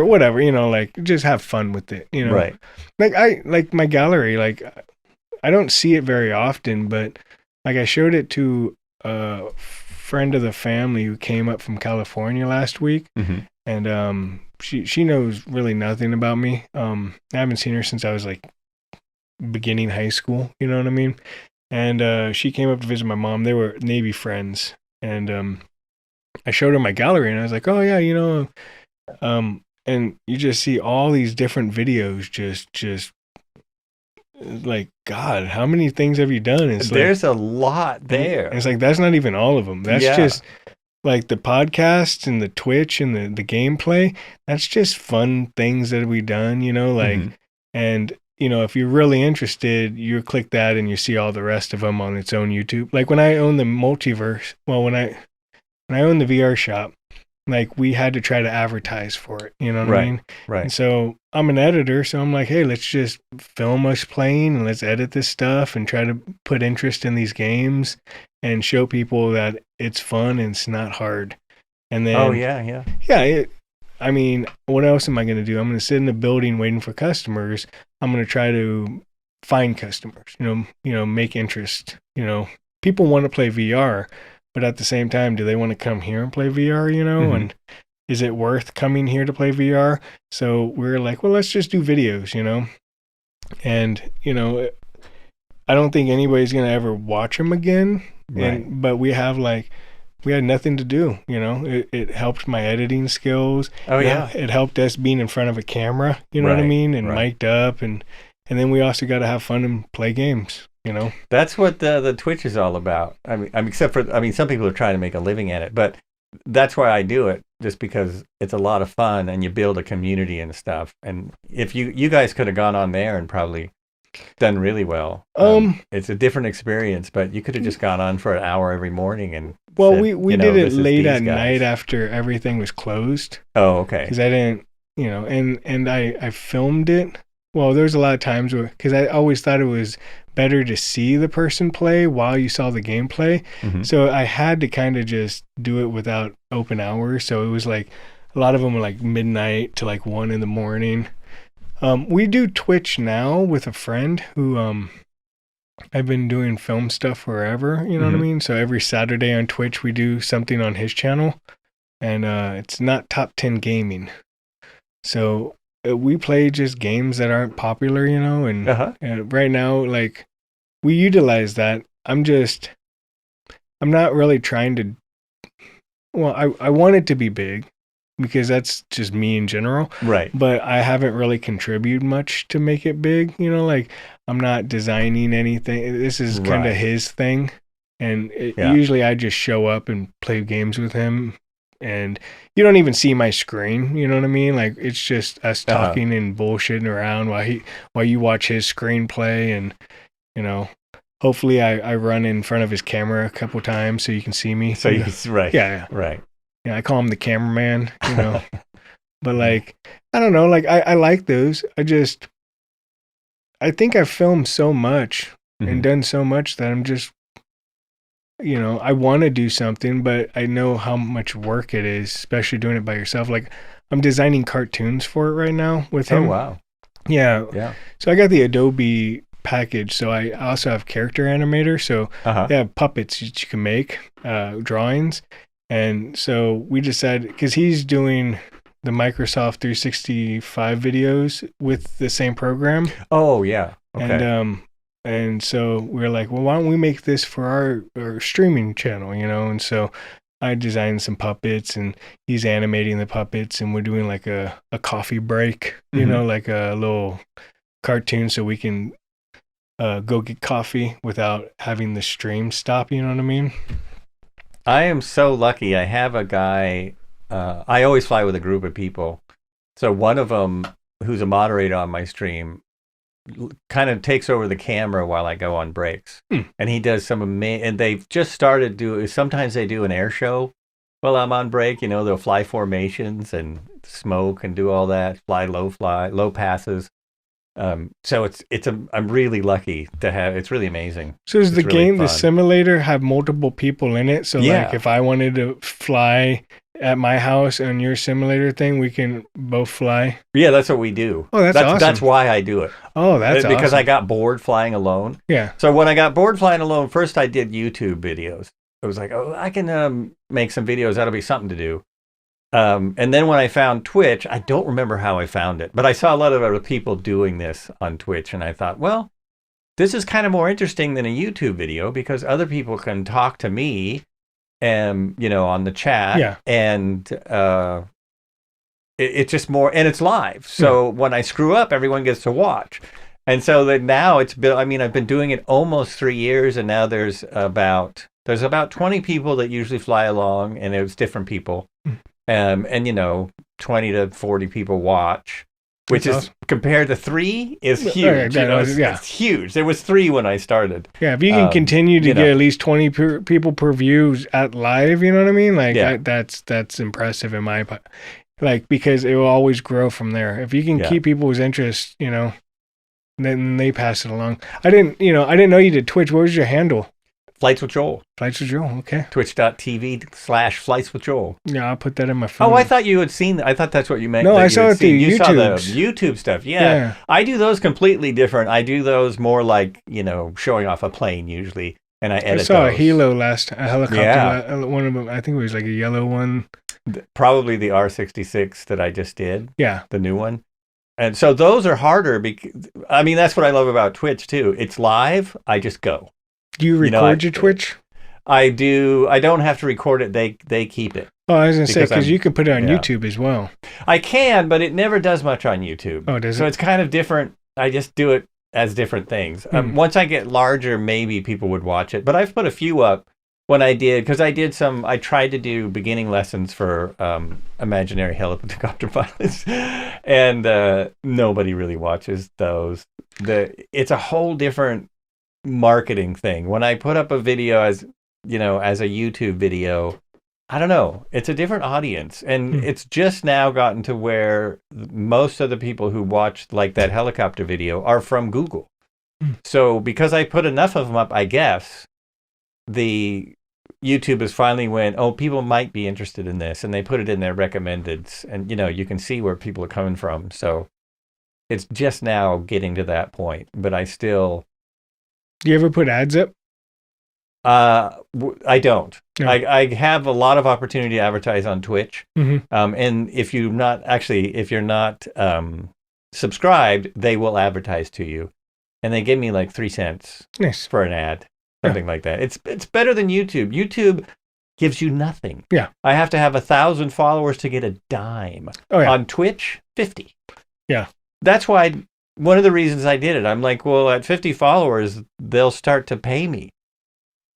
whatever, like just have fun with it, right? Like my gallery, like I don't see it very often, but like I showed it to friend of the family who came up from California last week, and she knows really nothing about me. I haven't seen her since I was like beginning high school. You know what I mean? And she came up to visit my mom. They were Navy friends, and I showed her my gallery, and I was like, "Oh yeah, and you just see all these different videos, just like, God, how many things have you done?" There's a lot there. It's like that's not even all of them. That's just like the podcasts and the Twitch and the gameplay. That's just fun things that we've done, and. If you're really interested, you click that and you see all the rest of them on its own YouTube. Like when I owned the multiverse, when I owned the VR shop, like we had to try to advertise for it. You know what I mean? Right. And so I'm an editor, so I'm like, hey, let's just film us playing and let's edit this stuff and try to put interest in these games and show people that it's fun and it's not hard. And then, I mean, what else am I going to do? I'm going to sit in the building waiting for customers. I'm going to try to find customers, make interest. People want to play VR, but at the same time, do they want to come here and play VR, and is it worth coming here to play VR? So we're like, well, let's just do videos, and, I don't think anybody's going to ever watch them again. Right. But we had nothing to do, it helped my editing skills. Oh yeah. It helped us being in front of a camera, you know what I mean? And mic'd up and then we also got to have fun and play games, That's what the Twitch is all about. I mean, except for, some people are trying to make a living at it, but that's why I do it, just because it's a lot of fun and you build a community and stuff. And if you guys could have gone on there and probably done really well. It's a different experience, but you could have just gone on for an hour every morning and we did it late at night after everything was closed. Oh, okay. Because I didn't, and I filmed it. Well, there's a lot of times where, because I always thought it was better to see the person play while you saw the gameplay. So I had to kind of just do it without open hours. So it was like a lot of them were like midnight to like 1 a.m. We do Twitch now with a friend who I've been doing film stuff forever, you know what I mean? So every Saturday on Twitch we do something on his channel, and it's not top 10 gaming. So we play just games that aren't popular, and right now, like, we utilize that. I'm not really trying to, I want it to be big, because that's just me in general. Right. But I haven't really contributed much to make it big. Like I'm not designing anything. This is kind of his thing. And usually I just show up and play games with him. And you don't even see my screen. You know what I mean? Like it's just us talking and bullshitting around while you watch his screenplay. And, hopefully I run in front of his camera a couple times so you can see me. So right. Yeah. Right. Yeah, I call him the cameraman, but like, I don't know, like I like those. I think I've filmed so much and done so much that I'm just, I want to do something, but I know how much work it is, especially doing it by yourself. Like I'm designing cartoons for it right now with him. Oh, wow. Yeah. Yeah. So I got the Adobe package. So I also have Character Animator. So they have puppets that you can make, drawings. And so we decided, because he's doing the Microsoft 365 videos with the same program. Oh, yeah. Okay. And so we were like, well, why don't we make this for our streaming channel, And so I designed some puppets and he's animating the puppets and we're doing like a coffee break, like a little cartoon so we can go get coffee without having the stream stop, you know what I mean? I am so lucky. I have a guy, I always fly with a group of people. So one of them, who's a moderator on my stream, kind of takes over the camera while I go on breaks. And he does some amazing, and they've just started sometimes they do an air show while I'm on break. They'll fly formations and smoke and do all that, low passes. So I'm really lucky to have, it's really amazing. So does the game, the simulator, have multiple people in it? So like if I wanted to fly at my house on your simulator thing, we can both fly? Yeah, that's what we do. Oh, that's awesome. That's why I do it. Oh, that's awesome. Because I got bored flying alone. Yeah. So when I got bored flying alone, first I did YouTube videos. it was like, oh, I can make some videos. That'll be something to do. And then when I found Twitch, I don't remember how I found it, but I saw a lot of other people doing this on Twitch, and I thought, well, this is kind of more interesting than a YouTube video because other people can talk to me, and on the chat, and it's just more, and it's live. So when I screw up, everyone gets to watch. And so that now it's been, I've been doing it almost 3 years, and now there's about 20 people that usually fly along, and it's different people. And 20 to 40 people watch, which is awesome. Compared to 3 is huge. It's huge. There was 3 when I started. Yeah, if you can continue to get at least 20 people per view at live, you know what I mean? Like that's impressive in my opinion. Like, because it will always grow from there. If you can keep people's interest, then they pass it along. I didn't know you did Twitch. What was your handle? Flights with Joel. Flights with Joel, okay. Twitch.tv/Flights with Joel. Yeah, I'll put that in my phone. Oh, I thought you had seen, I thought that's what you meant. No, I saw it the You saw the YouTube stuff, yeah. I do those completely different. I do those more like, showing off a plane usually, and I edit those. I saw a Hilo a helicopter, one of them, I think it was like a yellow one. Probably the R66 that I just did. Yeah. The new one. And so those are harder because, that's what I love about Twitch too. It's live, I just go. Do you record your Twitch? I do. I don't have to record it. They keep it. Oh, I was going to say, because you can put it on YouTube as well. I can, but it never does much on YouTube. Oh, does it? So it's kind of different. I just do it as different things. Once I get larger, maybe people would watch it. But I've put a few up when I did, because I tried to do beginning lessons for imaginary helicopter pilots, and nobody really watches those. It's a whole different marketing thing. When I put up a video as a YouTube video, I don't know, it's a different audience, and it's just now gotten to where most of the people who watch like that helicopter video are from Google. So because I put enough of them up, I guess the YouTube has finally went, oh, people might be interested in this, and they put it in their recommendeds, and you can see where people are coming from. So it's just now getting to that point, but I still. Do you ever put ads up? I don't. No. I have a lot of opportunity to advertise on Twitch. And if you're not subscribed, they will advertise to you, and they give me like 3 cents for an ad, something like that. It's better than YouTube. YouTube gives you nothing. Yeah. I have to have 1,000 followers to get a dime. Oh, yeah. On Twitch, 50. Yeah. That's why. One of the reasons I did it, I'm like, well, at 50 followers, they'll start to pay me.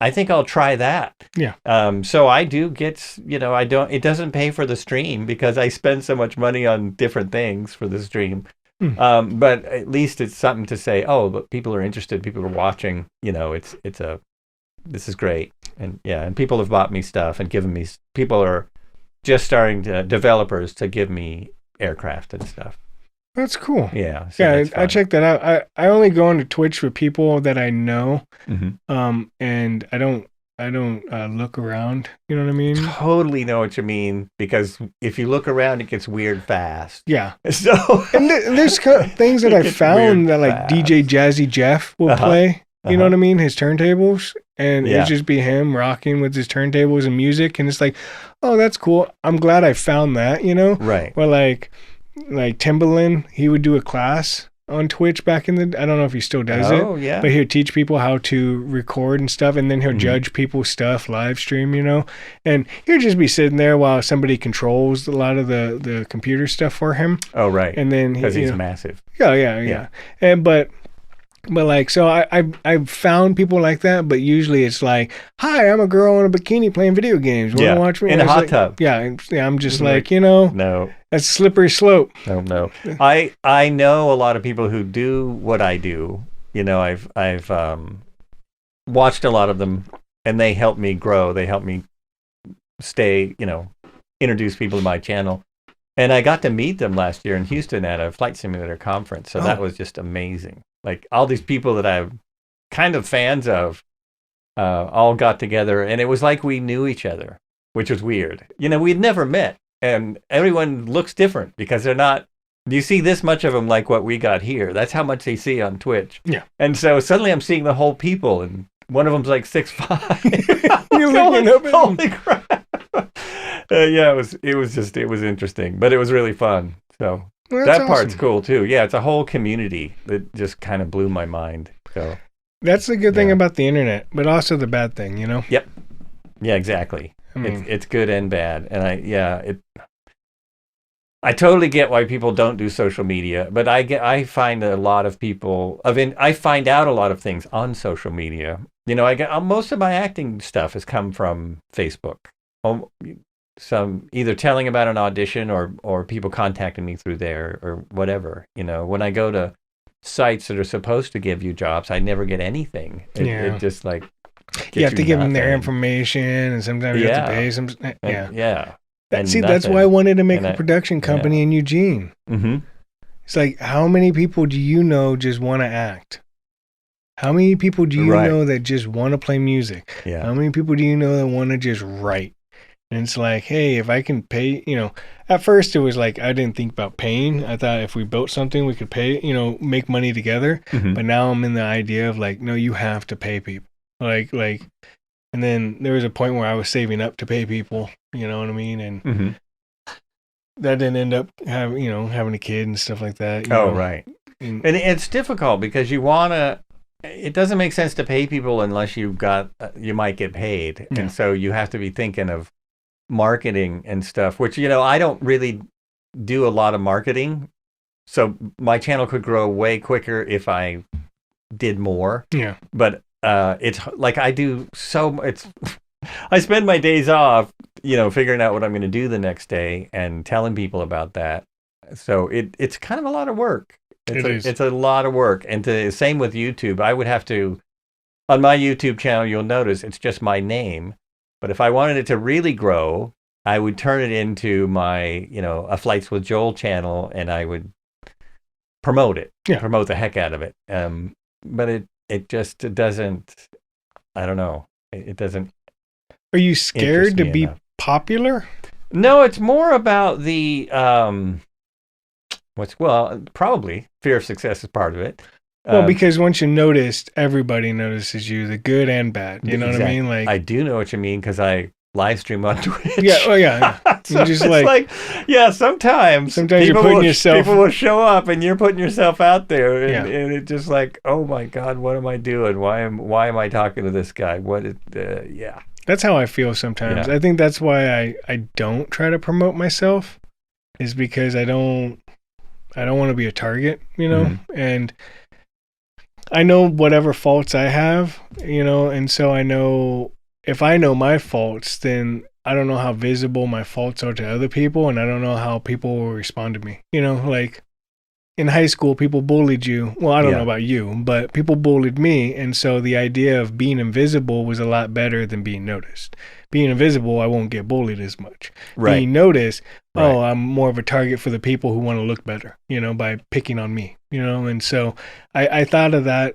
I think I'll try that. Yeah. So I do get, it doesn't pay for the stream because I spend so much money on different things for the stream. But at least it's something to say, oh, but people are interested, people are watching, this is great. And people have bought me stuff and given me, people are just starting to, developers to give me aircraft and stuff. That's cool. Yeah. So I checked that out. I only go onto Twitch with people that I know, and I don't look around. You know what I mean? Totally know what you mean, because if you look around, it gets weird fast. Yeah. So and there's things that I found that like fast. DJ Jazzy Jeff will play. You know what I mean? His turntables, and it'd just be him rocking with his turntables and music, and it's like, oh, that's cool. I'm glad I found that. Right. Well, like Timbaland, he would do a class on Twitch back in the, I don't know if he still does it. Oh, yeah. But he'll teach people how to record and stuff, and then he'll judge people's stuff live stream, and he'll just be sitting there while somebody controls a lot of the computer stuff for him. Oh, right. And then because he's massive. Yeah. And but like, so I've found people like that, but usually it's like, hi, I'm a girl in a bikini playing video games. Want to watch me? In a hot tub. Yeah, I'm just like, no. That's a slippery slope. No. I know a lot of people who do what I do. I've watched a lot of them, and they help me grow. They help me stay, introduce people to my channel. And I got to meet them last year in Houston at a flight simulator conference. So that was just amazing. Like all these people that I'm kind of fans of all got together, and it was like we knew each other, which was weird. We'd never met, and everyone looks different because they're not, you see this much of them like what we got here. That's how much they see on Twitch. Yeah. And so suddenly I'm seeing the whole people, and one of them's like 6'5". You're looking up at Holy crap! Yeah, it was interesting, but it was really fun. So Well, that that's part's awesome. cool too. Yeah, it's a whole community that just kind of blew my mind. So That's the good thing Yeah. about the internet, but also the bad thing, you know? yep, yeah, exactly. I mean, It's good and bad, and I totally get why people don't do social media, but I find a lot of people I find out a lot of things on social media. You know, I get most of my acting stuff has come from Facebook. Some either telling about an audition or people contacting me through there or whatever. You know, when I go to sites that are supposed to give you jobs, I never get anything. It just like you have to give them their nothing. information, and sometimes you have to Yeah. pay some. Yeah. Yeah. That's why I wanted to make And a production company in Eugene. Mm-hmm. It's like, how many people do you know just want to act? How many people do you Right. know that just want to play music? Yeah. How many people do you know that want to just write? And it's like, hey, if I can pay, at first it was like, I didn't think about paying. I thought if we built something, we could pay, make money together. Mhm. But now I'm in the idea of like, no, you have to pay people. Like, and then there was a point where I was saving up to pay people, you know what I mean? And Mm-hmm. that didn't end up having a kid and stuff like that. you Oh, know? right. And, And it's difficult because it doesn't make sense to pay people unless you might get paid. Yeah. And so you have to be thinking of marketing and stuff, which, I don't really do a lot of marketing. So my channel could grow way quicker if I did more. yeah. But it's like I spend my days off, figuring out what I'm going to do the next day and telling people about that. So it's kind of a lot of work. It's a lot of work. And same with YouTube. I would have to, on my YouTube channel, you'll notice it's just my name. But if I wanted it to really grow, I would turn it into my, a Flights with Joel channel, and I would promote it, promote the heck out of it. But it just doesn't, I don't know. It doesn't. Are you scared to be enough. popular? No, it's more about the, probably fear of success is part of it. Well, because once you noticed, everybody notices you, the good and bad. You know what I mean? Like, I do know what you mean because I live stream on Twitch. yeah, oh yeah. So You just sometimes you're putting yourself. people will show up and you're putting yourself out there, and, Yeah. and it's just like, oh my God, what am I doing? Why am I talking to this guy? Yeah. That's how I feel sometimes. Yeah. I think that's why I don't try to promote myself, is because I don't want to be a target, and I know whatever faults I have, and so I know if I know my faults, then I don't know how visible my faults are to other people, and I don't know how people will respond to me. Like in high school, people bullied you. Well, I don't know about you, but people bullied me, and so the idea of being invisible was a lot better than being noticed. Being invisible, I won't get bullied as much. Right. Being noticed, Right. I'm more of a target for the people who want to look better, by picking on me, and so I thought of that,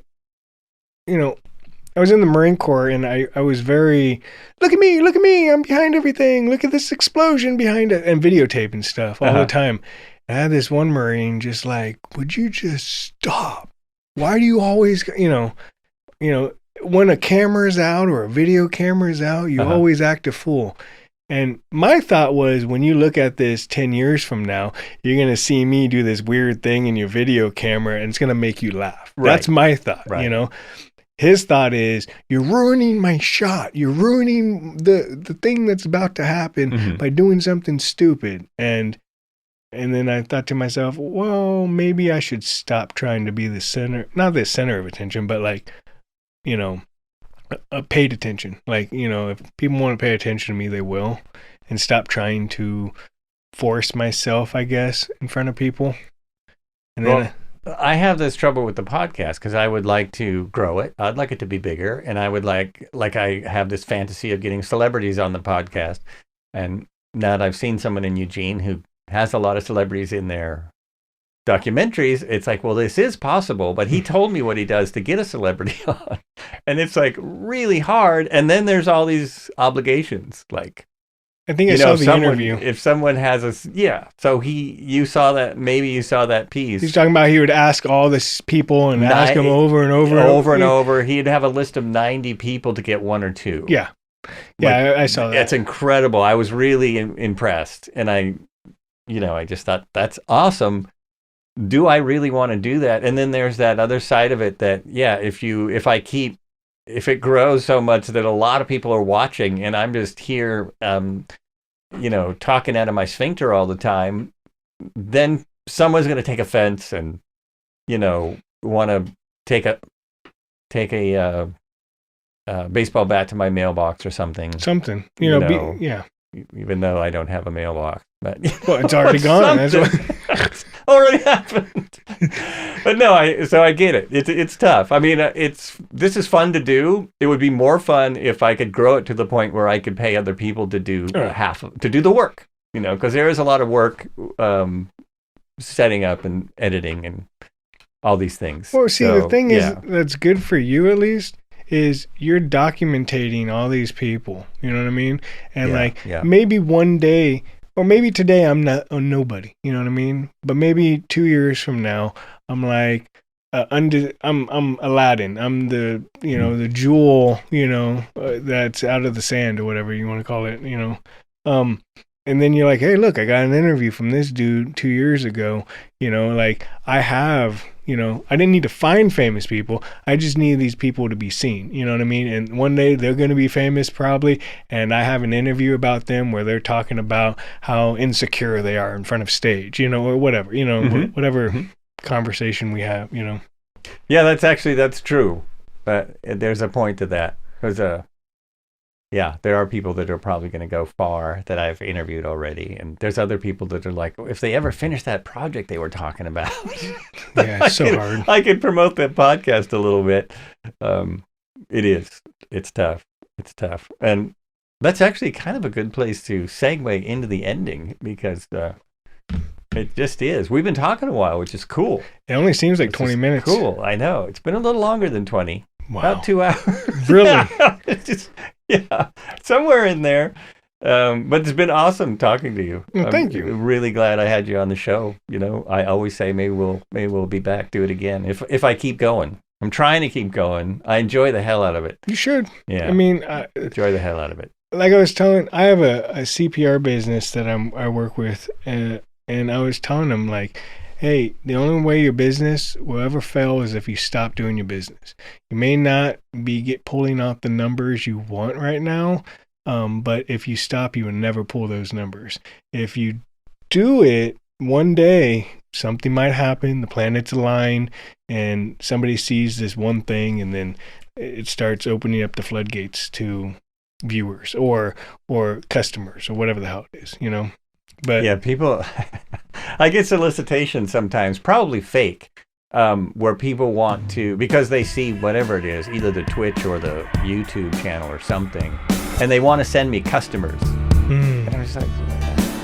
I was in the Marine Corps, and I was very, look at me, I'm behind everything, look at this explosion behind it, and videotaping stuff all the time. I had this one Marine just like, would you just stop? Why do you always, when a camera's out or a video camera's out, you always act a fool. And my thought was, when you look at this 10 years from now, you're going to see me do this weird thing in your video camera, and it's going to make you laugh. Right. That's my thought, Right. His thought is, you're ruining my shot. You're ruining the thing that's about to happen by doing something stupid. And then I thought to myself, well, maybe I should stop trying to be the center, not the center of attention, but like, paid attention. Like, if people want to pay attention to me, they will, and stop trying to force myself, I guess, in front of people. And then I have this trouble with the podcast because I would like to grow it. I'd like it to be bigger, and I would like I have this fantasy of getting celebrities on the podcast. And now that I've seen someone in Eugene who has a lot of celebrities in their documentaries, it's like, well, this is possible, but he told me what he does to get a celebrity on. And it's like really hard. And then there's all these obligations, like I think I saw the interview. If someone has so you saw that piece. He's talking about he would ask all this people and ask them over and over. He'd have a list of 90 people to get one or two. Yeah. Yeah, I saw that. It's incredible. I was really impressed. And I just thought, that's awesome. Do I really want to do that? And then there's that other side of it that, if it grows so much that a lot of people are watching and I'm just here, talking out of my sphincter all the time, then someone's going to take offense and, want to take a baseball bat to my mailbox or something. Even though I don't have a mailbox, but well, it's already gone. That's what already happened. But no, I get it. It's tough. I mean, this is fun to do. It would be more fun if I could grow it to the point where I could pay other people to do to do the work. Because there is a lot of work setting up and editing and all these things. Well, see, the thing is that's good for you at least is you're documenting all these people. You know what I mean? And maybe one day. Or maybe today I'm not a nobody, you know what I mean? But maybe 2 years from now, I'm like, I'm Aladdin. I'm the the jewel, that's out of the sand or whatever you want to call it, And then you're like, hey, look, I got an interview from this dude 2 years ago. I have. I didn't need to find famous people. I just need these people to be seen. You know what I mean? And one day they're going to be famous probably. And I have an interview about them where they're talking about how insecure they are in front of stage, or whatever, whatever conversation we have, Yeah, that's true. But there's a point to that. There are people that are probably going to go far that I've interviewed already. And there's other people that are like, if they ever finish that project they were talking about. Yeah, it's so hard. I could promote that podcast a little bit. It is. It's tough. It's tough. And that's actually kind of a good place to segue into the ending because it just is. We've been talking a while, which is cool. It only seems like 20 minutes. Cool. I know. It's been a little longer than 20. Wow. About 2 hours. Really? It's just, somewhere in there. But it's been awesome talking to you. Well, thank you. I'm really glad I had you on the show. I always say maybe we'll be back, do it again if I keep going. I'm trying to keep going. I enjoy the hell out of it. You should. Yeah. I mean, enjoy the hell out of it. Like I was telling, I have a CPR business that I work with, and I was telling them like, hey, the only way your business will ever fail is if you stop doing your business. You may not be pulling out the numbers you want right now, but if you stop, you will never pull those numbers. If you do it, one day something might happen, the planets align, and somebody sees this one thing, and then it starts opening up the floodgates to viewers or customers or whatever the hell it is, But yeah, people, I get solicitations sometimes, probably fake, where people want to, because they see whatever it is, either the Twitch or the YouTube channel or something, and they want to send me customers. And I was like,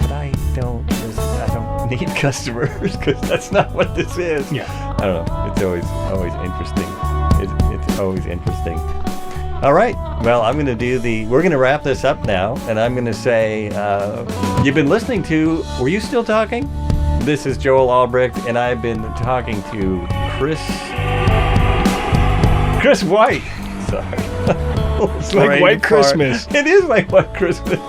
but I don't need customers because that's not what this is. Yeah. I don't know. It's always interesting. It's always interesting. All right. Well, we're going to wrap this up now. And I'm going to say, you've been listening to, were you still talking? This is Joel Albrecht, and I've been talking to Chris White. Sorry. It's like White Christmas. It is like White Christmas.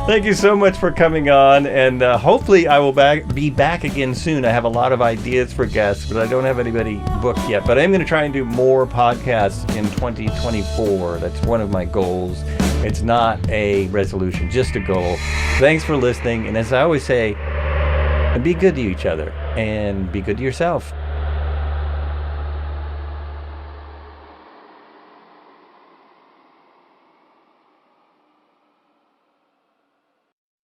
Thank you so much for coming on, and hopefully I will be back again soon. I have a lot of ideas for guests, but I don't have anybody booked yet. But I'm going to try and do more podcasts in 2024. That's one of my goals. It's not a resolution, just a goal. Thanks for listening, and as I always say, be good to each other, and be good to yourself.